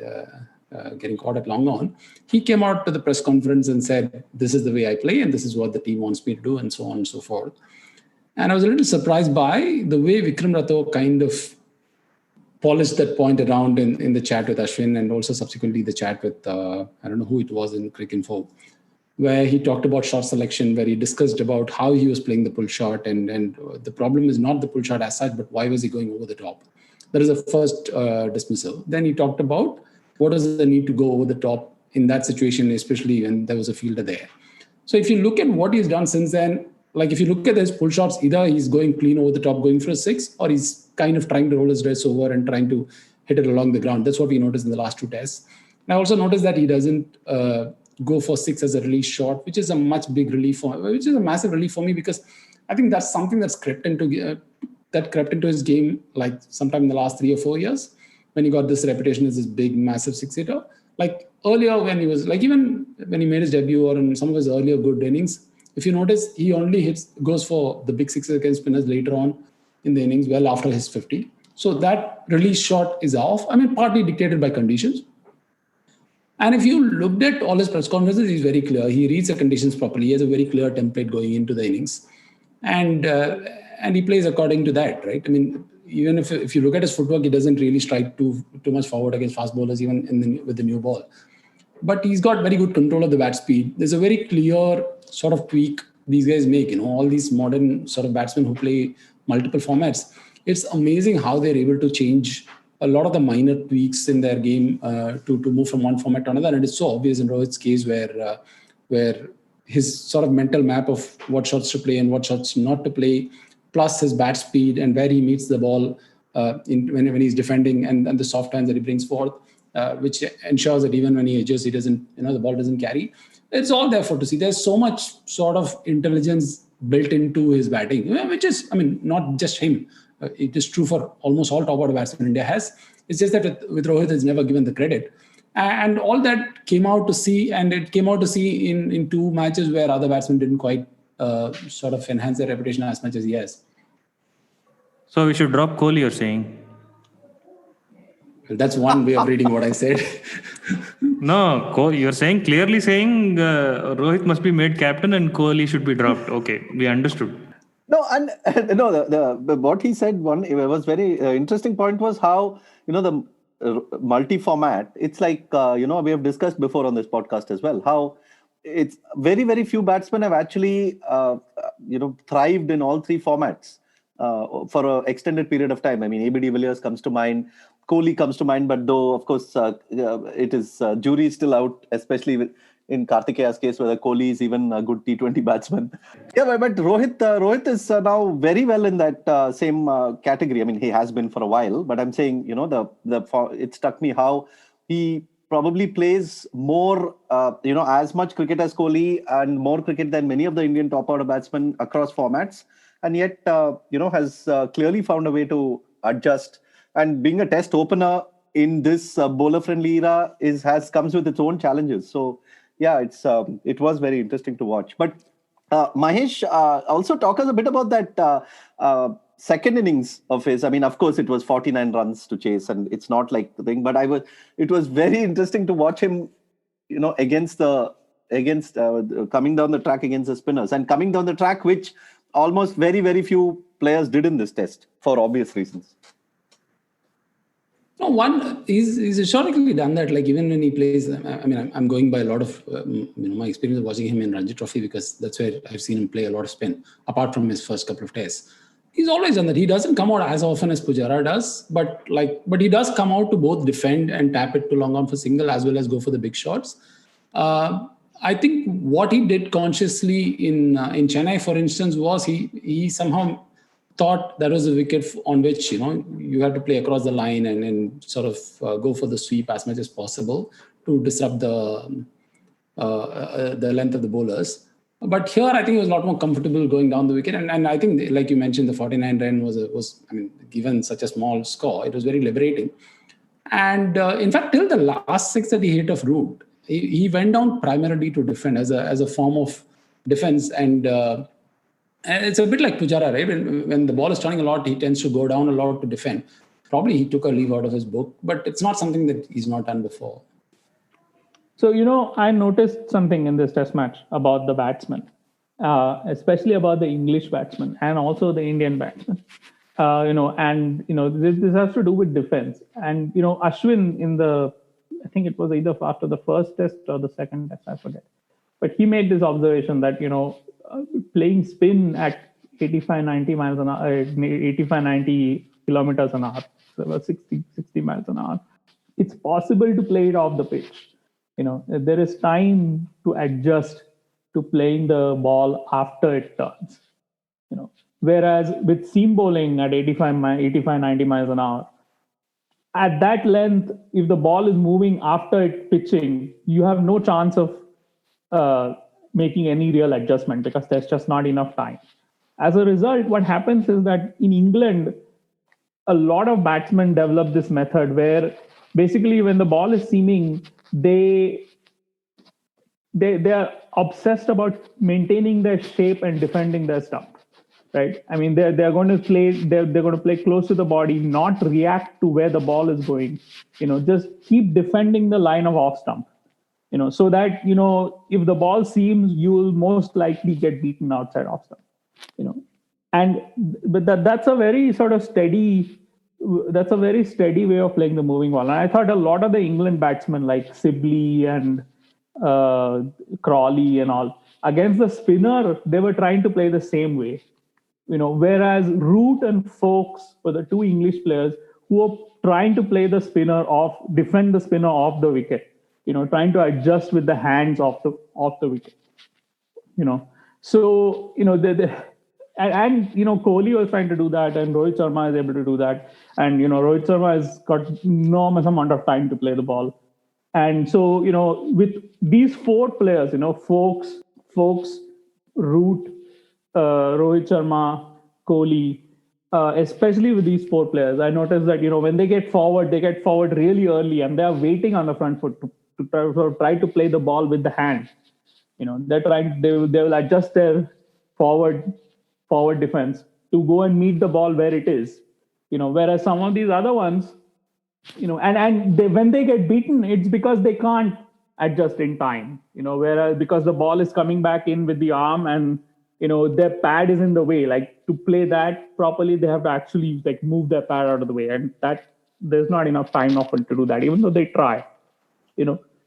getting caught at long on, he came out to the press conference and said, "This is the way I play, and this is what the team wants me to do," and so on and so forth. And I was a little surprised by the way Vikram Ratho kind of polished that point around in the chat with Ashwin, and also subsequently the chat with, I don't know who it was in Cricinfo, where he talked about shot selection, where he discussed about how he was playing the pull shot. And the problem is not the pull shot as such, but why was he going over the top? That is the first dismissal. Then he talked about what was the need to go over the top in that situation, especially when there was a fielder there. So if you look at what he's done since then, like if you look at his pull shots, either he's going clean over the top, going for a six, or he's kind of trying to roll his dress over and trying to hit it along the ground. That's what we noticed in the last two tests. And I also noticed that he doesn't go for six as a release shot, which is a much big relief which is a massive relief for me, because I think that's something that's crept into his game like sometime in the last 3 or 4 years, when he got this reputation as this big, massive six-hitter. Like earlier when he was, like even when he made his debut or in some of his earlier good innings, if you notice, he only goes for the big sixes against spinners later on in the innings, well after his 50. So that release shot is off. I mean, partly dictated by conditions. And if you looked at all his press conferences, he's very clear. He reads the conditions properly. He has a very clear template going into the innings. And he plays according to that, right? I mean, even if you look at his footwork, he doesn't really strike too much forward against fast bowlers, even with the new ball. But he's got very good control of the bat speed. There's a very clear sort of tweak these guys make, all these modern sort of batsmen who play multiple formats. It's amazing how they're able to change a lot of the minor tweaks in their game to move from one format to another. And it's so obvious in Rohit's case where his sort of mental map of what shots to play and what shots not to play, plus his bat speed and where he meets the ball when he's defending, and the soft hands that he brings forth, which ensures that even when he edges, he doesn't, the ball doesn't carry. It's all there for to see. There's so much sort of intelligence built into his batting, which is, I mean, not just him. It is true for almost all top order batsmen India has. It's just that with Rohit, it's never given the credit. And all that came out to see, and it came out to see in two matches where other batsmen didn't quite sort of enhance their reputation as much as he has. So we should drop Kohli, you're saying? Well, that's one way of reading what I said. No, you're clearly saying Rohit must be made captain and Kohli should be dropped. Okay, we understood. No, and no, what he said was very interesting point was how, the multi-format, it's like, we have discussed before on this podcast as well, how it's very, very few batsmen have actually, thrived in all three formats for an extended period of time. I mean, A.B. de Villiers comes to mind, Kohli comes to mind, but though, of course, it is jury is still out, especially in Kartikeya's case, whether Kohli is even a good T20 batsman. Yeah, but Rohit is now very well in that same category. I mean, he has been for a while, but I'm saying, it struck me how he probably plays more, as much cricket as Kohli and more cricket than many of the Indian top order batsmen across formats. And yet, has clearly found a way to adjust. And being a test opener in this bowler-friendly era comes with its own challenges. So, yeah, it was very interesting to watch. But Mahesh, also talk us a bit about that second innings of his. I mean, of course, it was 49 runs to chase, and it's not like the thing. But it was very interesting to watch him, against coming down the track against the spinners, and coming down the track, which almost very, very few players did in this test for obvious reasons. No, he's historically done that. Like even when he plays, I mean, I'm going by a lot of my experience of watching him in Ranji Trophy, because that's where I've seen him play a lot of spin. Apart from his first couple of tests, he's always done that. He doesn't come out as often as Pujara does, but he does come out to both defend and tap it to long on for single, as well as go for the big shots. I think what he did consciously in Chennai, for instance, was he somehow thought that was a wicket on which you have to play across the line and sort of go for the sweep as much as possible to disrupt the length of the bowlers. But here, I think he was a lot more comfortable going down the wicket, and I think, like you mentioned, the 49 run was given such a small score, it was very liberating. And in fact, till the last six that he hit of Root, he went down primarily to defend as a form of defense, and it's a bit like Pujara, right? When the ball is turning a lot, he tends to go down a lot to defend. Probably he took a leaf out of his book, but it's not something that he's not done before. So, I noticed something in this test match about the batsmen, especially about the English batsmen and also the Indian batsmen. This has to do with defense. And, Ashwin I think it was either after the first test or the second test, I forget. But he made this observation that, playing spin at 85, 90 miles an hour, 85, 90 kilometers an hour, so about 60 miles an hour, it's possible to play it off the pitch. There is time to adjust to playing the ball after it turns. Whereas with seam bowling at 85, 90 miles an hour, at that length, if the ball is moving after it pitching, you have no chance of making any real adjustment because there's just not enough time. As a result, what happens is that in England, a lot of batsmen develop this method where basically when the ball is seaming, they are obsessed about maintaining their shape and defending their stump. Right. I mean, they're going to play. They're going to play close to the body, not react to where the ball is going. Just keep defending the line of off stump. So that if the ball seams, you will most likely get beaten outside off stump. But that's a very sort of steady. That's a very steady way of playing the moving ball. And I thought a lot of the England batsmen like Sibley and Crawley and all against the spinner, they were trying to play the same way. Whereas Root and Foakes were the two English players who were trying to play the spinner off, defend the spinner off the wicket, trying to adjust with the hands off the wicket, So, Kohli was trying to do that, and Rohit Sharma is able to do that. And, Rohit Sharma has got enormous amount of time to play the ball. And so, with these four players, Foakes, Root, Rohit Sharma, Kohli, especially with these four players, I noticed that, when they get forward really early and they are waiting on the front foot to try to play the ball with the hand. They will adjust their forward defense to go and meet the ball where it is. Whereas some of these other ones, when they get beaten, it's because they can't adjust in time. Whereas because the ball is coming back in with the arm and their pad is in the way. Like to play that properly, they have to actually move their pad out of the way, and that there's not enough time often to do that, even though they try.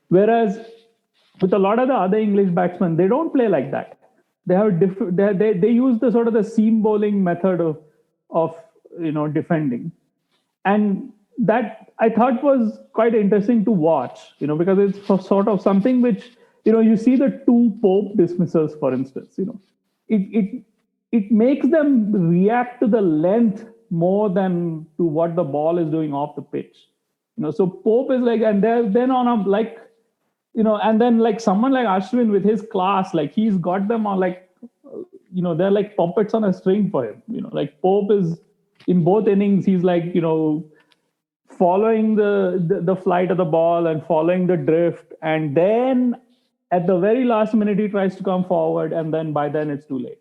Whereas with a lot of the other English batsmen, they don't play like that. They have they use the sort of the seam bowling method of defending, and that I thought was quite interesting to watch. Because it's sort of something which you see the two Pope dismissals, for instance. It makes them react to the length more than to what the ball is doing off the pitch. So Pope is and then on a and then someone like Ashwin with his class, he's got them on they're like puppets on a string for him. Pope is in both innings, he's following the flight of the ball and following the drift, and then at the very last minute he tries to come forward, and then by then it's too late.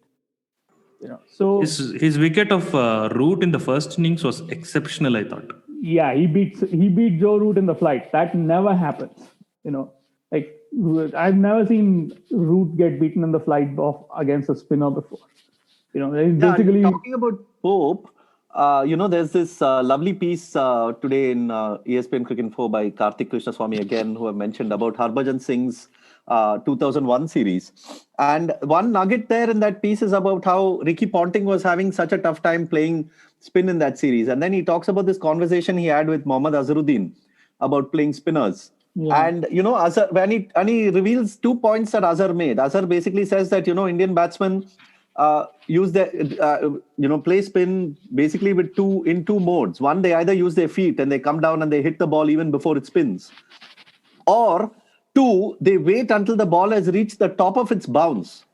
So his wicket of Root in the first innings was exceptional, I thought. Yeah, he beat Joe Root in the flight. That never happens. I've never seen Root get beaten in the flight against a spinner before. Basically talking about Pope. There's this lovely piece today in ESPN Cricket Info by Kartik Krishnaswamy again, who have mentioned about Harbhajan Singh's 2001 series. And one nugget there in that piece is about how Ricky Ponting was having such a tough time playing spin in that series. And then he talks about this conversation he had with Mohammad Azharuddin about playing spinners. Yeah. And, Azhar, when he reveals 2 points that Azhar made. Azhar basically says that, Indian batsmen use their, play spin basically with in two modes. One, they either use their feet and they come down and they hit the ball even before it spins. Or two, they wait until the ball has reached the top of its bounce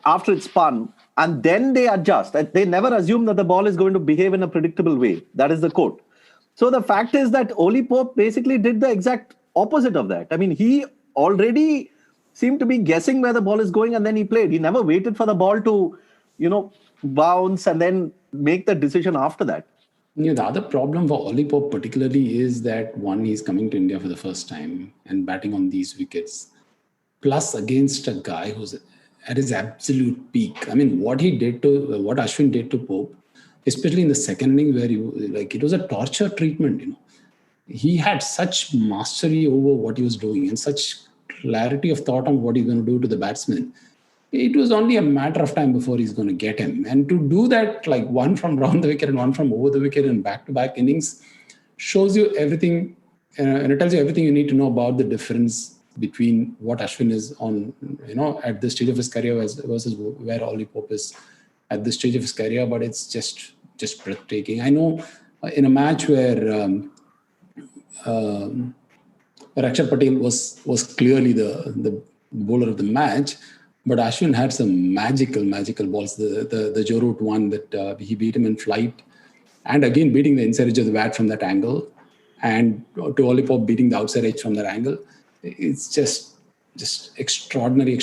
after it's spun, and then they adjust. They never assume that the ball is going to behave in a predictable way. That is the quote. So the fact is that Oli Pope basically did the exact opposite of that. I mean, he already seemed to be guessing where the ball is going, and then he played. He never waited for the ball to, bounce and then make the decision after that. The other problem for Ollie Pope particularly is that, one, he's coming to India for the first time and batting on these wickets, plus against a guy who's at his absolute peak. I mean, what Ashwin did to Pope, especially in the second inning, where it was a torture treatment. He had such mastery over what he was doing and such clarity of thought on what he's going to do to the batsman. It was only a matter of time before he's going to get him. And to do that, like one from round the wicket and one from over the wicket in back-to-back innings, shows you everything, and it tells you everything you need to know about the difference between what Ashwin is on, at this stage of his career versus where Ollie Pope is at this stage of his career. But it's just breathtaking. I know in a match where Axar Patel was clearly the bowler of the match, but Ashwin had some magical balls. The Joe Root one that he beat him in flight, and again beating the inside edge of the bat from that angle, and to Ollie Pope beating the outside edge from that angle. It's just extraordinary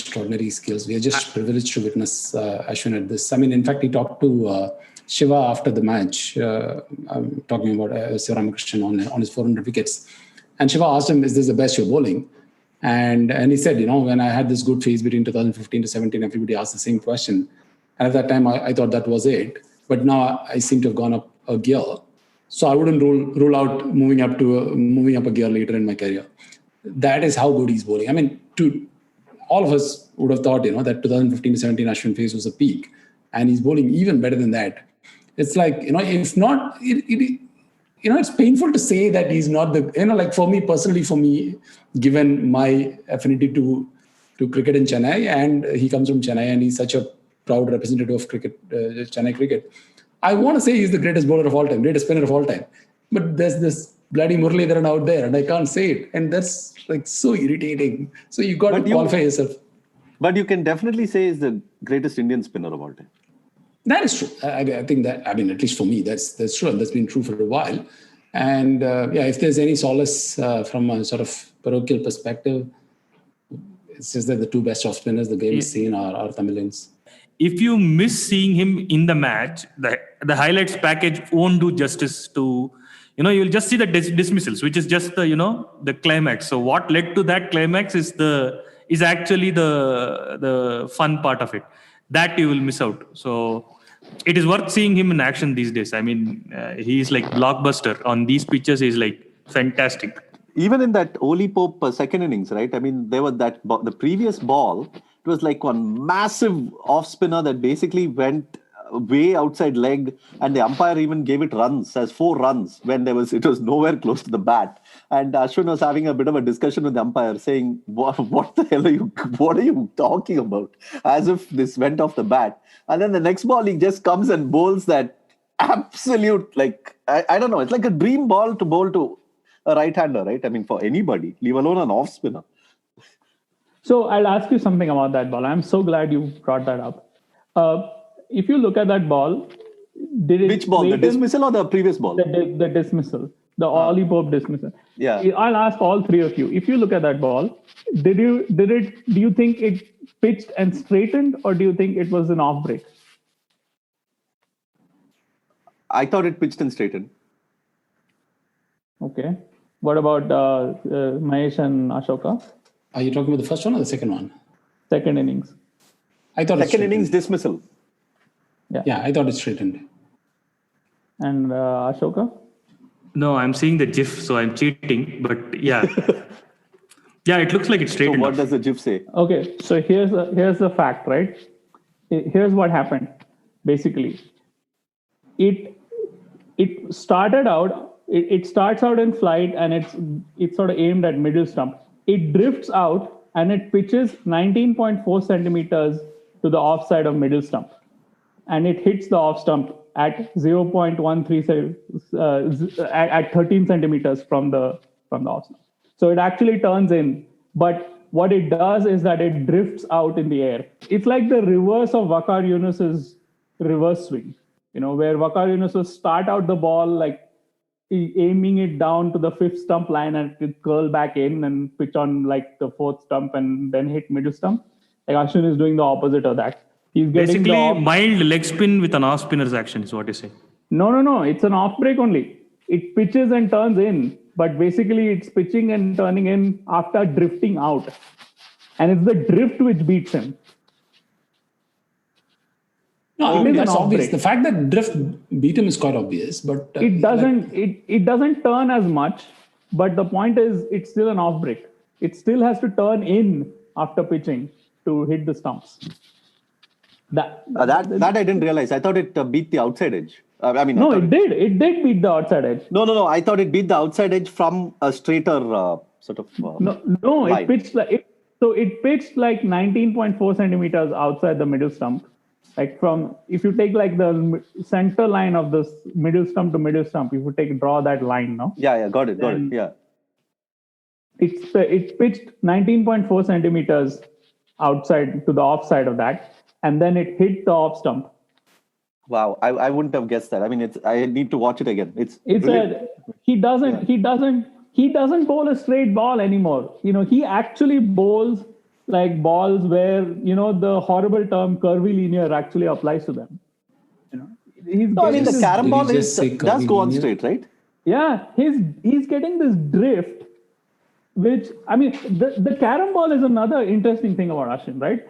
skills. We are just privileged to witness Ashwin at this. I mean, in fact, he talked to Shiva after the match. I'm talking about Ramakrishnan on his 400 wickets. And Shiva asked him, "Is this the best you're bowling?" And he said, when I had this good phase between 2015 to 17, everybody asked the same question. And at that time, I thought that was it. But now I seem to have gone up a gear. So I wouldn't rule out moving up a gear later in my career. That is how good he's bowling. I mean, all of us would have thought, that 2015 to 17 Ashwin phase was a peak. And he's bowling even better than that. It's like, if not, it's painful to say that he's not like for me, given my affinity to cricket in Chennai, and he comes from Chennai and he's such a proud representative of cricket, Chennai cricket. I want to say he's the greatest bowler of all time, greatest spinner of all time. But there's this bloody Murali Dharan out there and I can't say it. And that's like so irritating. So you got to qualify yourself. But you can definitely say he's the greatest Indian spinner of all time. That is true. I think that, at least for me, that's true. And that's been true for a while. And if there's any solace from a sort of parochial perspective, it's just that the two best off spinners the game has seen are Tamilians. If you miss seeing him in the match, the highlights package won't do justice to, you'll just see the dismissals, which is just the climax. So what led to that climax is actually the fun part of it. That you will miss out. So it is worth seeing him in action these days. I mean, he's like blockbuster on these pitches. He's like fantastic. Even in that Ollie Pope second innings, right? I mean, there was the previous ball. It was like one massive off spinner that basically went way outside leg, and the umpire even gave it runs as 4 runs when it was nowhere close to the bat. And Ashwin was having a bit of a discussion with the umpire, saying, "What the hell what are you talking about?" As if this went off the bat. And then the next ball, he just comes and bowls that absolute, I don't know, it's like a dream ball to bowl to a right-hander, right? I mean, for anybody, leave alone an off spinner. So I'll ask you something about that ball. I'm so glad you brought that up. If you look at that ball, which ball? The dismissal or the previous ball? The dismissal, the Ollie Pope dismissal. Yeah. I'll ask all three of you. If you look at that ball, do you think it pitched and straightened, or do you think it was an off break? I thought it pitched and straightened. Okay. What about Mahesh and Ashoka? Are you talking about the first one or the second one? Second innings. I thought second innings dismissal. Yeah, I thought it straightened. And Ashoka? No, I'm seeing the GIF, so I'm cheating. But yeah, it looks like it's straightened. So what does the GIF say? Okay, so here's the fact, right? Here's what happened. Basically, it started out. It starts out in flight, and it's sort of aimed at middle stump. It drifts out and it pitches 19.4 centimeters to the offside of middle stump, and it hits the off stump at 0.13 at 13 centimeters from the off stump. So it actually turns in, but what it does is that it drifts out in the air. It's like the reverse of Waqar Younis's reverse swing, where Waqar Yunus will start out the ball like aiming it down to the 5th stump line and it curl back in and pitch on like the 4th stump and then hit middle stump. Like Ashwin is doing the opposite of that. He's getting Basically, mild leg spin with an off spinner's action is what you say. No. It's an off break only. It pitches and turns in, but basically it's pitching and turning in after drifting out. And it's the drift which beats him. No, I mean, that's obvious. Break. The fact that drift beat him is quite obvious, but it doesn't. It doesn't turn as much. But the point is, it's still an off break. It still has to turn in after pitching to hit the stumps. That I didn't realize. I thought it beat the outside edge. No, it did. It did beat the outside edge. No. I thought it beat the outside edge from a straighter sort of. No. It pitched like it pitched like 19.4 centimeters outside the middle stump. Like from, if you take like the center line of this middle stump to middle stump, if you draw that line, no? Yeah, got it. Yeah. It pitched 19.4 centimeters outside to the offside of that, and then it hit the off stump. Wow, I wouldn't have guessed that. I mean, I need to watch it again. He doesn't bowl a straight ball anymore. He actually bowls like balls where, the horrible term curvy linear actually applies to them. The carom ball does go on straight, right? Yeah, he's getting this drift, which, the carom ball is another interesting thing about Ashwin, right?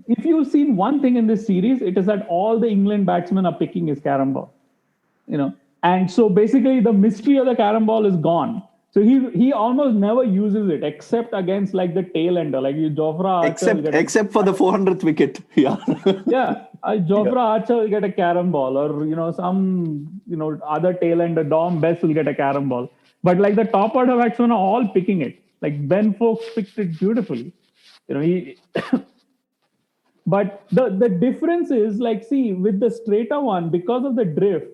If you've seen one thing in this series, it is that all the England batsmen are picking his carom ball, and so basically the mystery of the carom ball is gone. So he almost never uses it except against like the tail ender, like Jofra Archer. Except for the 400th wicket. Yeah. Yeah. Jofra Archer will get a carom ball, or some other tail ender, Dom Bess will get a carom ball. But like the top order batsmen are all picking it. Like Ben Foakes picked it beautifully. But the difference is like, see, with the straighter one, because of the drift,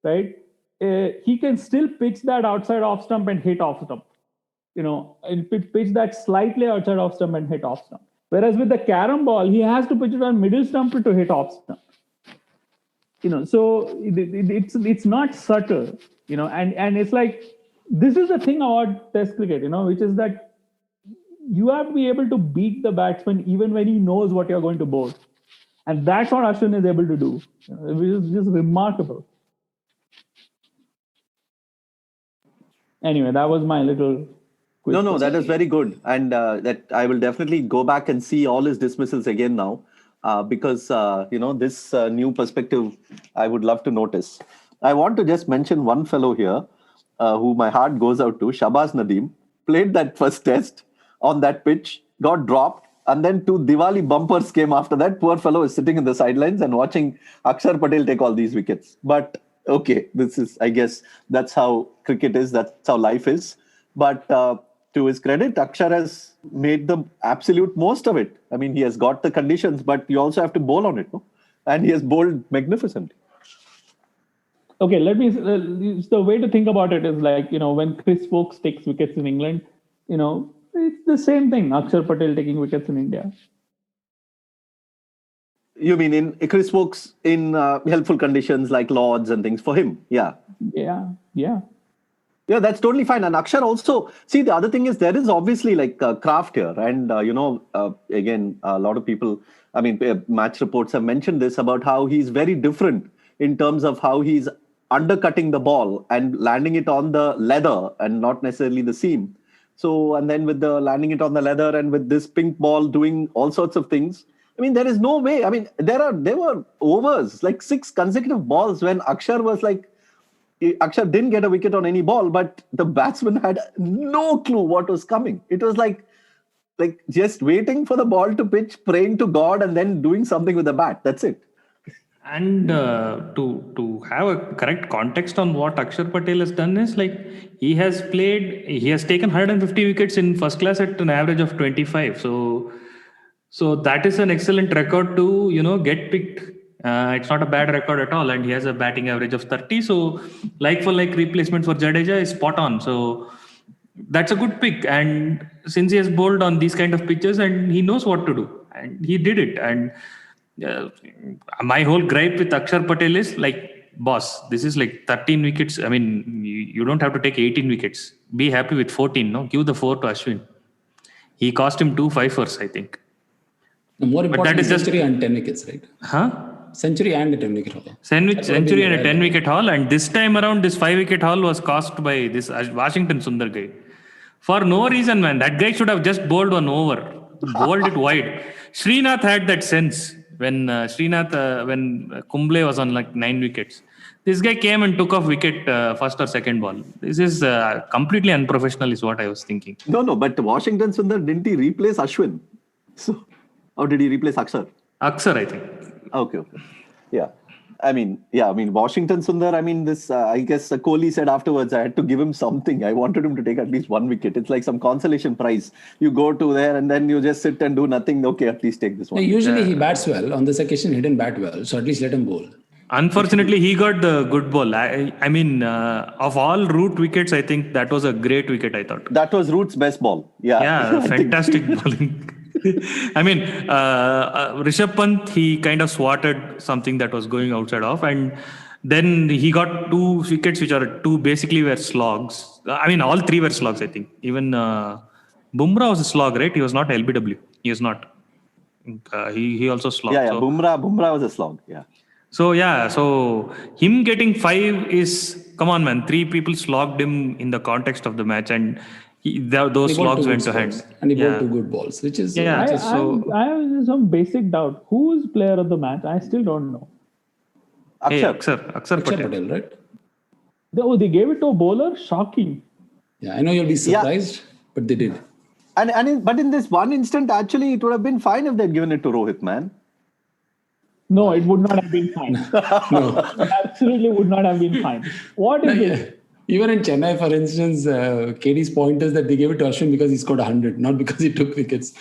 right? He can still pitch that outside off stump and hit off stump, and pitch that slightly outside off stump and hit off stump. Whereas with the carom ball, he has to pitch it on middle stump to hit off stump. So it's not subtle, and it's like, this is the thing about Test cricket, which is that you have to be able to beat the batsman even when he knows what you're going to bowl, and that's what Ashwin is able to do, which is just remarkable. Anyway, that was my little quiz. No, that is very good. And that I will definitely go back and see all his dismissals again now, because, this new perspective I would love to notice. I want to just mention one fellow here who my heart goes out to, Shahbaz Nadeem, played that first test on that pitch, got dropped, and then 2 Diwali bumpers came after that. Poor fellow is sitting in the sidelines and watching Axar Patel take all these wickets. But okay, this is, I guess, that's how cricket is, that's how life is. But to his credit, Axar has made the absolute most of it. I mean, he has got the conditions, but you also have to bowl on it, no? And he has bowled magnificently. Okay, the way to think about it is like, when Chris Foakes takes wickets in England, it's the same thing, Axar Patel taking wickets in India. You mean in Chris Foakes in helpful conditions like Lords and things for him? Yeah. Yeah, that's totally fine. And Axar also, see, the other thing is there is obviously like craft here. And, again, a lot of people, match reports have mentioned this about how he's very different in terms of how he's undercutting the ball and landing it on the leather and not necessarily the seam. So, and then with the landing it on the leather and with this pink ball doing all sorts of things. There is no way. There were overs, like 6 consecutive balls when Axar didn't get a wicket on any ball, but the batsman had no clue what was coming. It was like just waiting for the ball to pitch, praying to God, and then doing something with the bat. That's it. And to have a correct context on what Axar Patel has done is like he has taken 150 wickets in first class at an average of 25. So that is an excellent record to, get picked. It's not a bad record at all. And he has a batting average of 30. So like for like replacement for Jadeja is spot on. So that's a good pick. And since he has bowled on these kind of pitches and he knows what to do, and he did it. And my whole gripe with Axar Patel is like, boss, this is like 13 wickets. I mean, you don't have to take 18 wickets. Be happy with 14, no? Give the 4 to Ashwin. He cost him 2 5-ers, I think. The more that important is is just- century and 10 wickets, right? Huh? Century and a 10 wicket haul. Century and a 10 wicket haul. And this time around, this 5 wicket haul was cost by this Washington Sundar guy. For no reason, man. That guy should have just bowled one over. Bowled it wide. Srinath had that sense when when Kumble was on like 9 wickets. This guy came and took off wicket first or second ball. This is completely unprofessional is what I was thinking. No, but Washington Sundar, didn't he replace Ashwin? So, or did he replace Axar? Axar, I think. Okay. Yeah. I mean, Washington Sundar, I guess Kohli said afterwards, I had to give him something. I wanted him to take at least 1 wicket. It's like some consolation prize. You go to there and then you just sit and do nothing. Okay, at least take this one. Usually he bats well. On this occasion, he didn't bat well. So at least let him bowl. Unfortunately, he got the good ball. I mean, of all Root wickets, I think that was a great wicket, I thought. That was Root's best ball. Yeah, fantastic bowling. I mean, Rishabh Pant, he kind of swatted something that was going outside off, and then he got 2 wickets, which are 2 basically were slogs. I mean, all 3 were slogs, I think. Even Bumrah was a slog, right? He was not LBW. He was not. He also slogged. Yeah. So, Bumrah was a slog. Yeah. So him getting 5 is, come on, man. 3 people slogged him in the context of the match, and those slogs went to hands. And he bowled 2 good balls, which is... I have some basic doubt. Who's player of the match? I still don't know. Axar Patel, right? They gave it to a bowler? Shocking. Yeah, I know you'll be surprised, but they did. But in this one instant, actually, it would have been fine if they'd given it to Rohit, man. No, it would not have been fine. No. It absolutely would not have been fine. What is it? Even in Chennai, for instance, KD's point is that they gave it to Ashwin because he scored 100, not because he took wickets.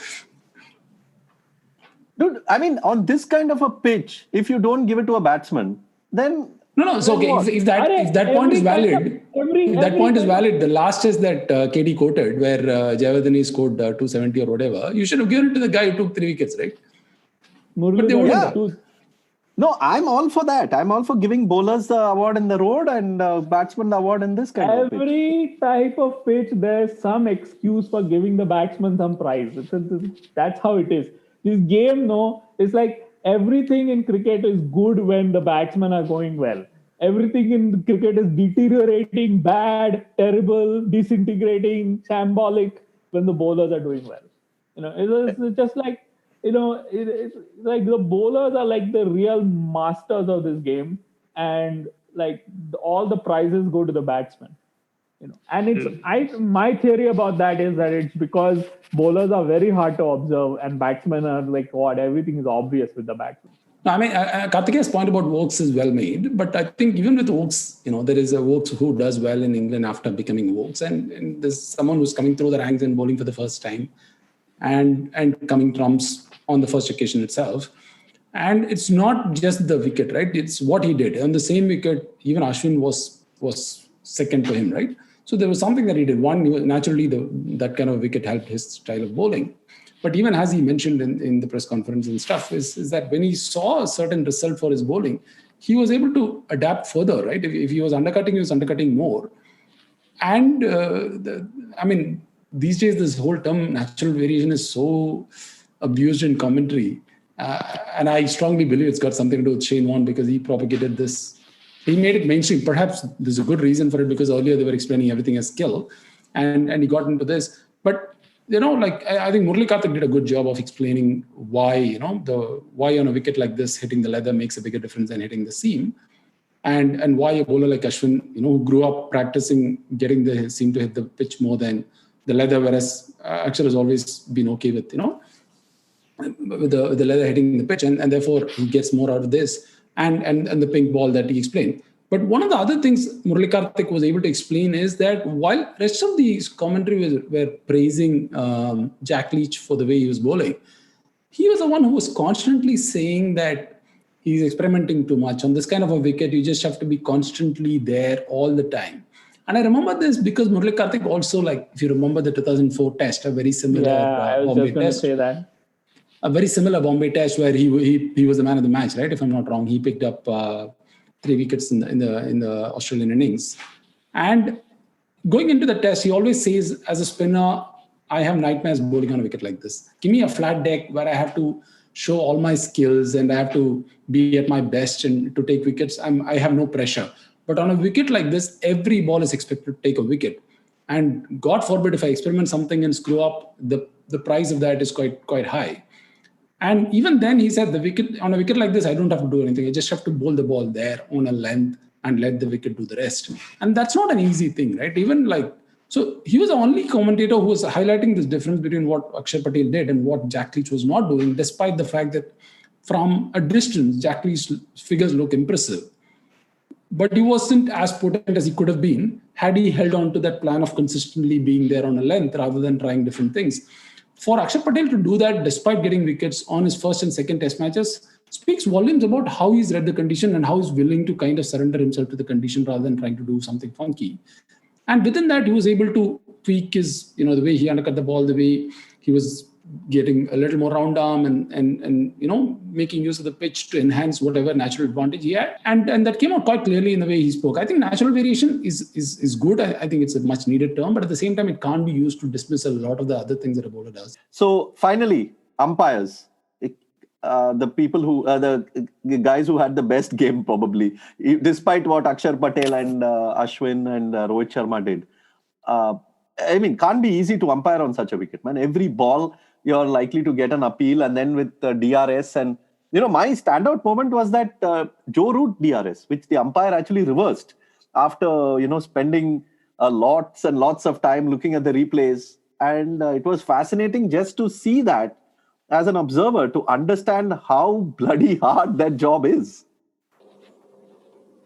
Dude, I mean, on this kind of a pitch, if you don't give it to a batsman, then... No, it's okay. If that point is valid, the last test that KD quoted, where Jayawardene scored 270 or whatever, you should have given it to the guy who took 3 wickets, right? But they wouldn't. No, I'm all for that. I'm all for giving bowlers the award in the road and batsmen the award in this kind of pitch. Every type of pitch, there's some excuse for giving the batsman some prize. That's how it is. This game, it's like everything in cricket is good when the batsmen are going well. Everything in cricket is deteriorating, bad, terrible, disintegrating, shambolic when the bowlers are doing well. It's just like, it's like the bowlers are like the real masters of this game, and like all the prizes go to the batsmen. And it's my theory about that is that it's because bowlers are very hard to observe and batsmen are like everything is obvious with the batsmen. No, I mean, Kartikeya's point about Foakes is well made, but I think even with Foakes, there is a Foakes who does well in England after becoming Foakes, and there's someone who's coming through the ranks and bowling for the first time, and coming trumps on the first occasion itself. And it's not just the wicket, right? It's what he did. On the same wicket, even Ashwin was second to him, right? So there was something that he did. One, naturally, that kind of wicket helped his style of bowling. But even as he mentioned in the press conference and stuff, is that when he saw a certain result for his bowling, he was able to adapt further, right? If he was undercutting, he was undercutting more. And, these days, this whole term natural variation is so abused in commentary. And I strongly believe it's got something to do with Shane Warne because he propagated this. He made it mainstream. Perhaps there's a good reason for it because earlier they were explaining everything as skill. And he got into this. But, I think Murali Kartik did a good job of explaining why, why on a wicket like this, hitting the leather makes a bigger difference than hitting the seam. And why a bowler like Ashwin, who grew up practicing getting the seam to hit the pitch more than the leather, whereas Axar has always been okay with, with the leather hitting the pitch, and therefore he gets more out of this and the pink ball that he explained. But one of the other things Murali Kartik was able to explain is that while rest of the commentary were praising Jack Leach for the way he was bowling, he was the one who was constantly saying that he's experimenting too much. On this kind of a wicket, you just have to be constantly there all the time. And I remember this because Murali Kartik also, if you remember the 2004 test, a very similar I was Bombay just going to test. say that. A very similar Bombay test where he was the man of the match, right? If I'm not wrong, he picked up 3 wickets in the Australian innings. And going into the test, he always says, as a spinner, I have nightmares bowling on a wicket like this. Give me a flat deck where I have to show all my skills and I have to be at my best and to take wickets. I have no pressure. But on a wicket like this, every ball is expected to take a wicket. And God forbid if I experiment something and screw up, the price of that is quite high. And even then, he said, on a wicket like this, I don't have to do anything. I just have to bowl the ball there on a length and let the wicket do the rest. And that's not an easy thing, right? So he was the only commentator who was highlighting this difference between what Axar Patel did and what Jack Leach was not doing, despite the fact that from a distance, Jack Leach's figures look impressive. But he wasn't as potent as he could have been had he held on to that plan of consistently being there on a length rather than trying different things. For Axar Patel to do that despite getting wickets on his first and second test matches speaks volumes about how he's read the condition and how he's willing to kind of surrender himself to the condition rather than trying to do something funky. And within that, he was able to tweak his, the way he undercut the ball, the way he was getting a little more round arm and making use of the pitch to enhance whatever natural advantage he had. And that came out quite clearly in the way he spoke. I think natural variation is good. I think it's a much needed term, but at the same time, it can't be used to dismiss a lot of the other things that a bowler does. So finally, umpires. The people who the guys who had the best game probably, despite what Axar Patel and Ashwin and Rohit Sharma did. Can't be easy to umpire on such a wicket, man. Every ball you're likely to get an appeal, and then with DRS and my standout moment was that Joe Root DRS, which the umpire actually reversed after spending lots and lots of time looking at the replays, and it was fascinating just to see that. As an observer, to understand how bloody hard that job is.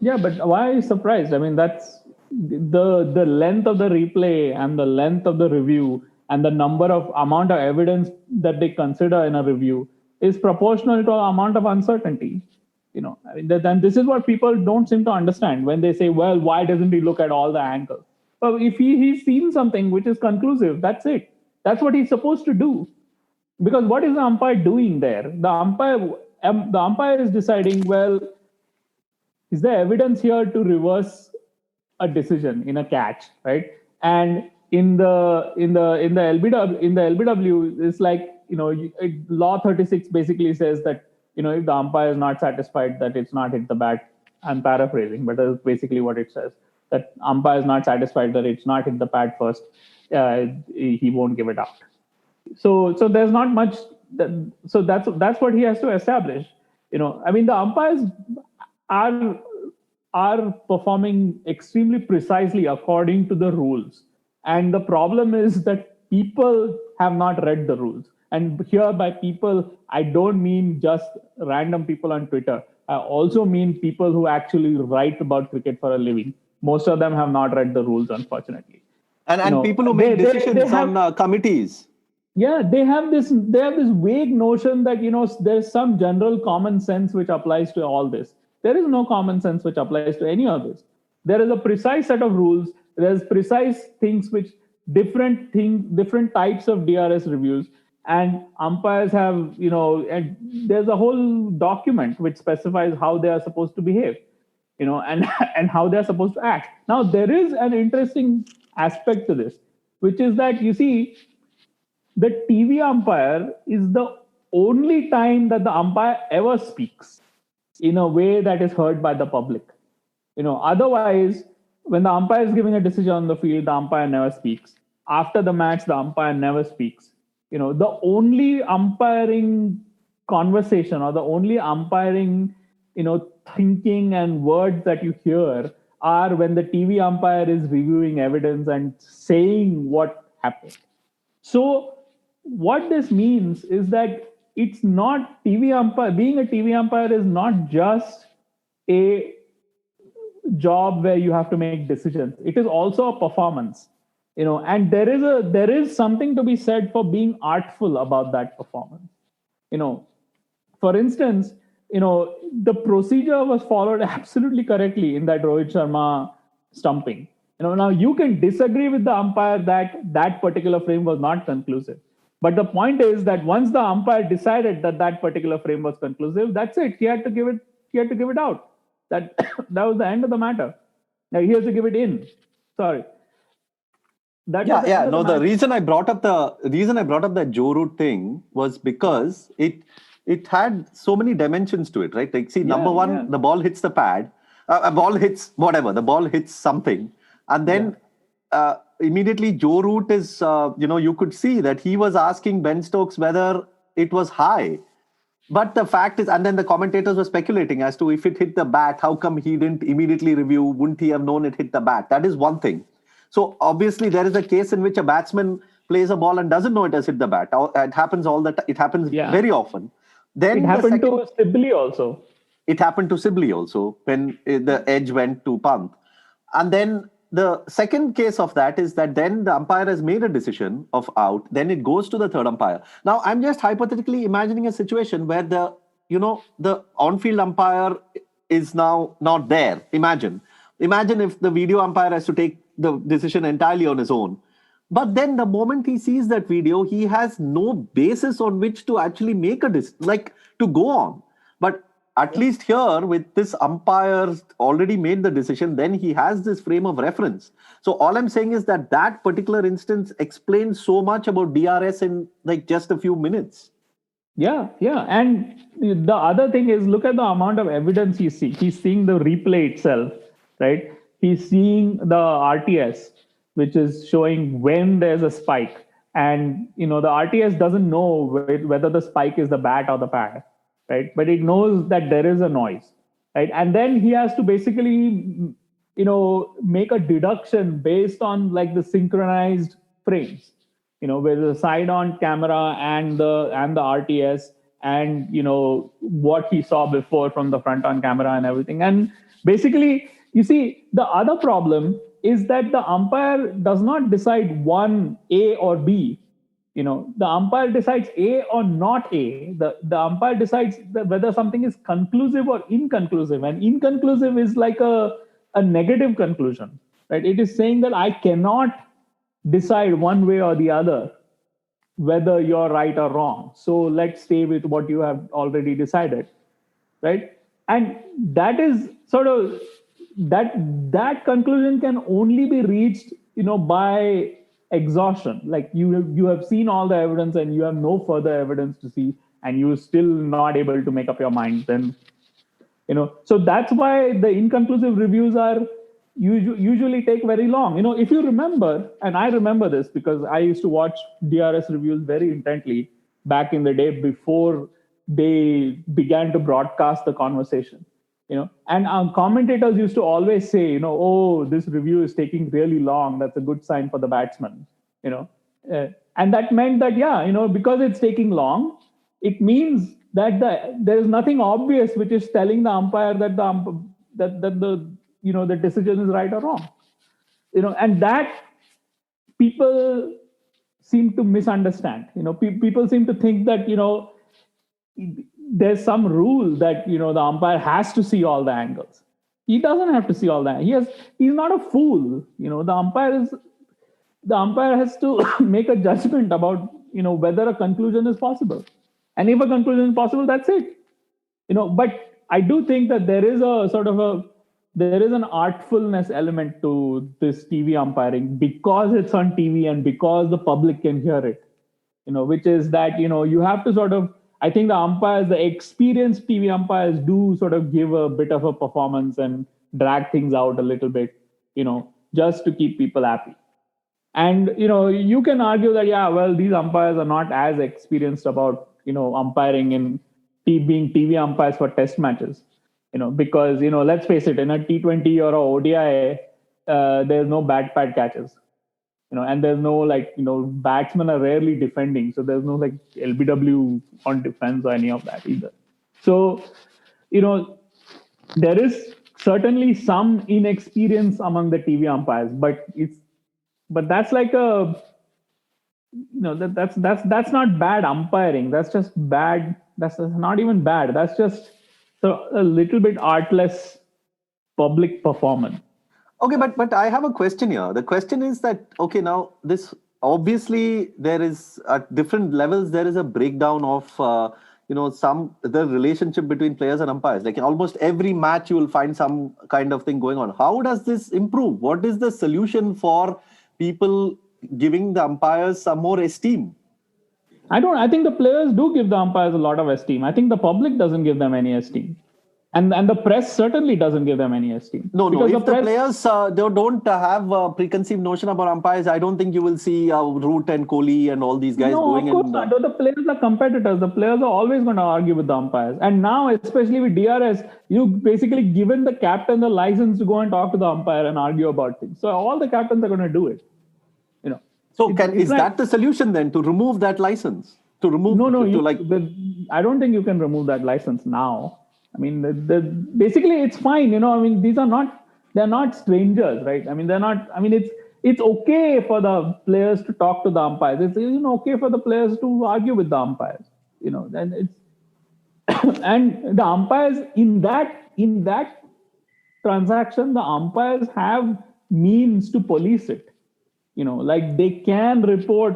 Yeah, but why are you surprised? That's the length of the replay and the length of the review and the amount of evidence that they consider in a review is proportional to the amount of uncertainty. And this is what people don't seem to understand when they say, well, why doesn't he look at all the angles? Well, if he's seen something which is conclusive, that's it. That's what he's supposed to do. Because what is the umpire doing there? The umpire is deciding, well, is there evidence here to reverse a decision in a catch, right? And in the LBW, it's like, law 36 basically says that, if the umpire is not satisfied that it's not hit the bat, I'm paraphrasing, but that's basically what it says, that umpire is not satisfied that it's not hit the pad first, he won't give it out. So there's not much. So that's what he has to establish. The umpires are performing extremely precisely according to the rules, and the problem is that people have not read the rules. And here, by people, I don't mean just random people on Twitter. I also mean people who actually write about cricket for a living. Most of them have not read the rules, unfortunately. And people who make decisions on committees. Yeah, they have this vague notion that, there's some general common sense which applies to all this. There is no common sense which applies to any of this. There is a precise set of rules. There's precise things which different types of DRS reviews, and umpires have, and there's a whole document which specifies how they are supposed to behave, and how they're supposed to act. Now, there is an interesting aspect to this, which is that, the TV umpire is the only time that the umpire ever speaks in a way that is heard by the public. Otherwise, when the umpire is giving a decision on the field, the umpire never speaks. After the match, the umpire never speaks. The only umpiring conversation or the only umpiring, thinking and words that you hear are when the TV umpire is reviewing evidence and saying what happened. So, what this means is that it's not TV umpire. Being a TV umpire is not just a job where you have to make decisions. It is also a performance, and there is something to be said for being artful about that performance. For instance, the procedure was followed absolutely correctly in that Rohit Sharma stumping. Now you can disagree with the umpire that particular frame was not conclusive. But the point is that once the umpire decided that particular frame was conclusive, that's it. He had to give it out. That that was the end of the matter. Now he has to give it in. Sorry. That was the end of No, the the match. reason I brought up that Joe Root thing was because it had so many dimensions to it, right? Like, see, number one, the ball hits the pad, a ball hits whatever, the ball hits something, and then immediately Joe Root is, you could see that he was asking Ben Stokes whether it was high. But the fact is, and then the commentators were speculating as to if it hit the bat, how come he didn't immediately review? Wouldn't he have known it hit the bat? That is one thing. So obviously there is a case in which a batsman plays a ball and doesn't know it has hit the bat. It happens all the time. It happens very often. Then it happened to Sibley also. It happened to Sibley also when the edge went to Pant. And then the second case of that is that then the umpire has made a decision of out. Then it goes to the third umpire. Now I'm just hypothetically imagining a situation where the on-field umpire is now not there. Imagine if the video umpire has to take the decision entirely on his own. But then the moment he sees that video, he has no basis on which to actually make a decision, like to go on. But at least here, with this umpire already made the decision, then he has this frame of reference. So all I'm saying is that particular instance explains so much about DRS in like just a few minutes. Yeah. And the other thing is, look at the amount of evidence he's seeing. He's seeing the replay itself, right? He's seeing the RTS, which is showing when there's a spike. And, the RTS doesn't know whether the spike is the bat or the pad, right? But it knows that there is a noise, right? And then he has to basically, make a deduction based on like the synchronized frames, with the side-on camera and the RTS and, what he saw before from the front-on camera and everything. And basically, you see, the other problem is that the umpire does not decide one, A or B. The umpire decides A or not A. The umpire decides whether something is conclusive or inconclusive. And inconclusive is like a negative conclusion, right? It is saying that I cannot decide one way or the other whether you're right or wrong. So let's stay with what you have already decided, right? And that is sort of that conclusion can only be reached, by exhaustion. Like you have seen all the evidence and you have no further evidence to see, and you're still not able to make up your mind. Then, so that's why the inconclusive reviews are usually take very long. If you remember, and I remember this because I used to watch DRS reviews very intently back in the day before they began to broadcast the conversation. And commentators used to always say, oh, this review is taking really long. That's a good sign for the batsman, and that meant that, because it's taking long, it means that there is nothing obvious which is telling the umpire that the decision is right or wrong, and that people seem to misunderstand. People seem to think that, there's some rule that, the umpire has to see all the angles. He doesn't have to see all that. He's not a fool. The umpire has to make a judgment about, whether a conclusion is possible. And if a conclusion is possible, that's it. But I do think that there is there is an artfulness element to this TV umpiring because it's on TV and because the public can hear it, which is that, you have to I think the umpires, the experienced TV umpires do sort of give a bit of a performance and drag things out a little bit, just to keep people happy. And, you can argue that, these umpires are not as experienced about, umpiring and being TV umpires for test matches, because, let's face it, in a T20 or a ODI, there's no bad pad catches. And there's no batsmen are rarely defending. So there's no LBW on defense or any of that either. So, there is certainly some inexperience among the TV umpires, but that's like that's not bad umpiring. That's just bad. That's not even bad. That's just a little bit artless public performance. Okay, but I have a question here. The question is that, okay, now this obviously there is at different levels, there is a breakdown of the relationship between players and umpires. Like in almost every match, you will find some kind of thing going on. How does this improve? What is the solution for people giving the umpires some more esteem? I think the players do give the umpires a lot of esteem. I think the public doesn't give them any esteem. And the press certainly doesn't give them any esteem. No. If the players don't have a preconceived notion about umpires, I don't think you will see Rohit and Kohli and all these guys going. No, of course not. The players are competitors. The players are always going to argue with the umpires. And now, especially with DRS, you basically given the captain the license to go and talk to the umpire and argue about things. So all the captains are going to do it. So is that the solution then, to remove that license? To remove? I don't think you can remove that license now. I mean, basically it's fine. They're not strangers, right? I mean, they're not. I mean, it's okay for the players to talk to the umpires. It's even okay for the players to argue with the umpires. And it's and the umpires in that transaction, the umpires have means to police it. Like they can report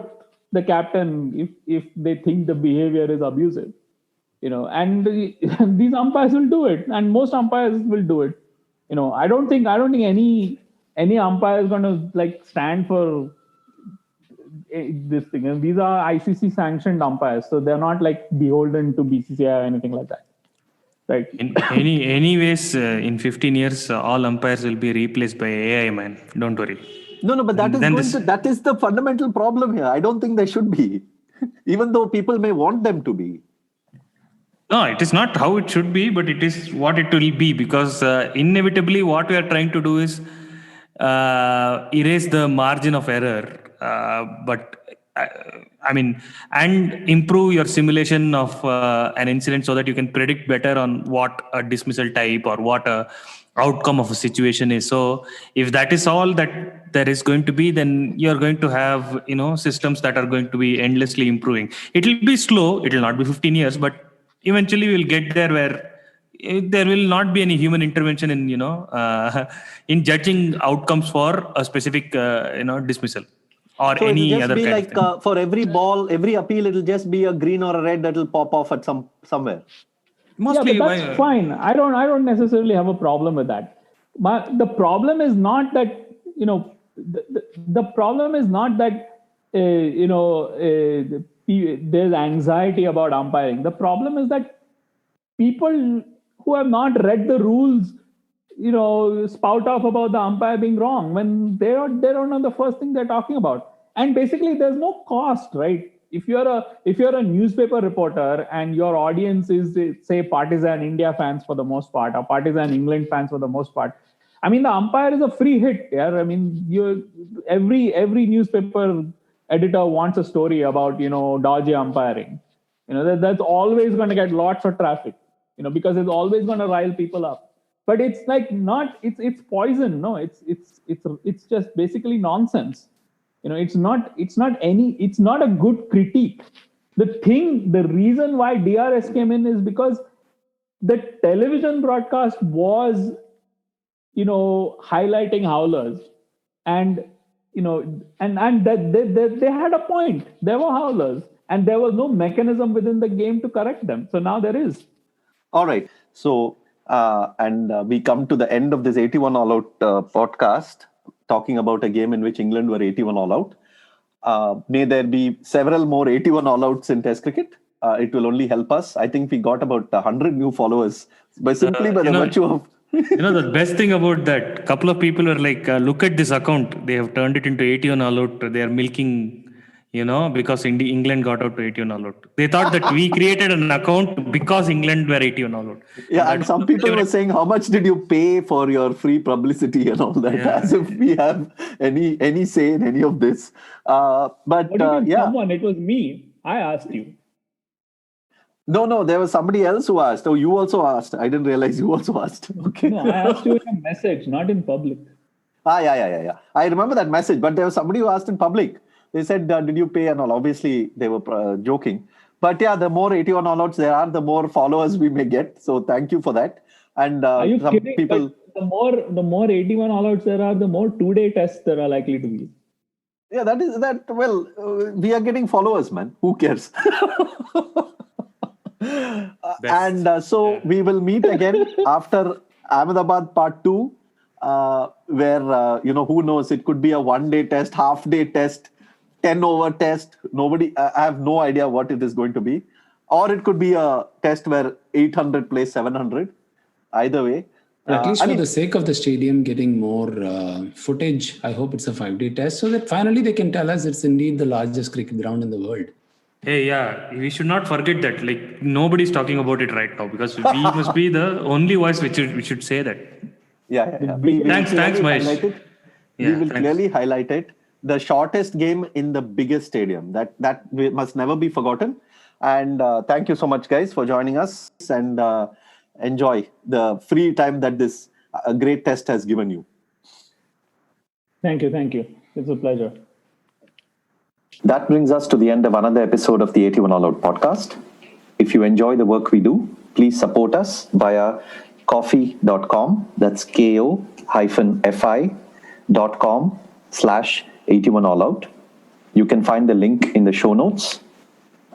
the captain if they think the behavior is abusive, and these umpires will do it, and most umpires will do it. I don't think any umpire is going to stand for this thing. And these are ICC sanctioned umpires, so they're not beholden to BCCI or anything like that. Right. Anyways, in 15 years, all umpires will be replaced by AI, man. Don't worry. No, but that is the fundamental problem here. I don't think they should be, even though people may want them to be. No, it is not how it should be, but it is what it will be, because inevitably what we are trying to do is erase the margin of error. And improve your simulation of an incident so that you can predict better on what a dismissal type or what a outcome of a situation is. So if that is all that there is going to be, then you're going to have systems that are going to be endlessly improving. It will be slow. It will not be 15 years, but eventually we'll get there where there will not be any human intervention in in judging outcomes for a specific dismissal or so any it'll just other be like for every ball, every appeal, it'll just be a green or a red that will pop off at somewhere. Mostly, but that's fine. I don't necessarily have a problem with that. But the problem is not that the problem is not that there's anxiety about umpiring. The problem is that people who have not read the rules, spout off about the umpire being wrong when they don't know the first thing they're talking about. And basically, there's no cost, right? If you're a newspaper reporter and your audience is, say, partisan India fans for the most part, or partisan England fans for the most part, I mean, the umpire is a free hit. Yeah, I mean, every newspaper editor wants a story about dodgy umpiring. That's always going to get lots of traffic. Because it's always going to rile people up. But it's it's poison. No, it's just basically nonsense. It's not a good critique. The reason why DRS came in is because the television broadcast was, highlighting howlers, and that they had a point. There were howlers, and there was no mechanism within the game to correct them. So now there is. All right. So, we come to the end of this 81 all out podcast, talking about a game in which England were 81 all out. May there be several more 81 all outs in Test cricket. It will only help us. I think we got about 100 new followers by the virtue of. The best thing about that, couple of people were like, look at this account. They have turned it into 81 all out. They are milking, because England got out to 81 all out. They thought that we created an account because England were 81 all out. Yeah, and some people were saying, how much did you pay for your free publicity and all that? Yeah. As if we have any say in any of this. Someone, it was me. I asked you. No, there was somebody else who asked. Oh, you also asked. I didn't realize you also asked. Okay. No, I asked you in a message, not in public. Yeah. I remember that message, but there was somebody who asked in public. They said, did you pay and all? Obviously, they were joking. But yeah, the more 81 all outs there are, the more followers we may get. So thank you for that. And are you some kidding? people... The more 81 all outs there are, the more 2-day tests there are likely to be. Yeah, we are getting followers, man. Who cares? So we will meet again after Ahmedabad Part 2, where, who knows, it could be a one-day test, half-day test, 10-over test. I have no idea what it is going to be. Or it could be a test where 800 plays 700. Either way. But at least for the sake of the stadium getting more footage, I hope it's a 5-day test so that finally they can tell us it's indeed the largest cricket ground in the world. Hey, yeah, we should not forget that. Like, nobody's talking about it right now because we must be the only voice which we should say that. Yeah. Thanks, Mahesh. We will clearly highlight it. The shortest game in the biggest stadium. That must never be forgotten. And thank you so much, guys, for joining us. And enjoy the free time that this great test has given you. Thank you. It's a pleasure. That brings us to the end of another episode of the 81 All Out podcast. If you enjoy the work we do, please support us via coffee.com. That's ko-fi.com/81 All Out. You can find the link in the show notes,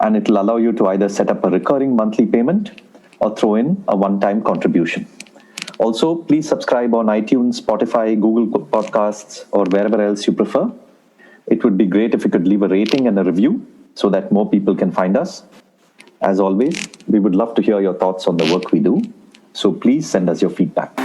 and it will allow you to either set up a recurring monthly payment or throw in a one-time contribution. Also, please subscribe on iTunes, Spotify, Google Podcasts, or wherever else you prefer. It would be great if you could leave a rating and a review so that more people can find us. As always, we would love to hear your thoughts on the work we do. So please send us your feedback.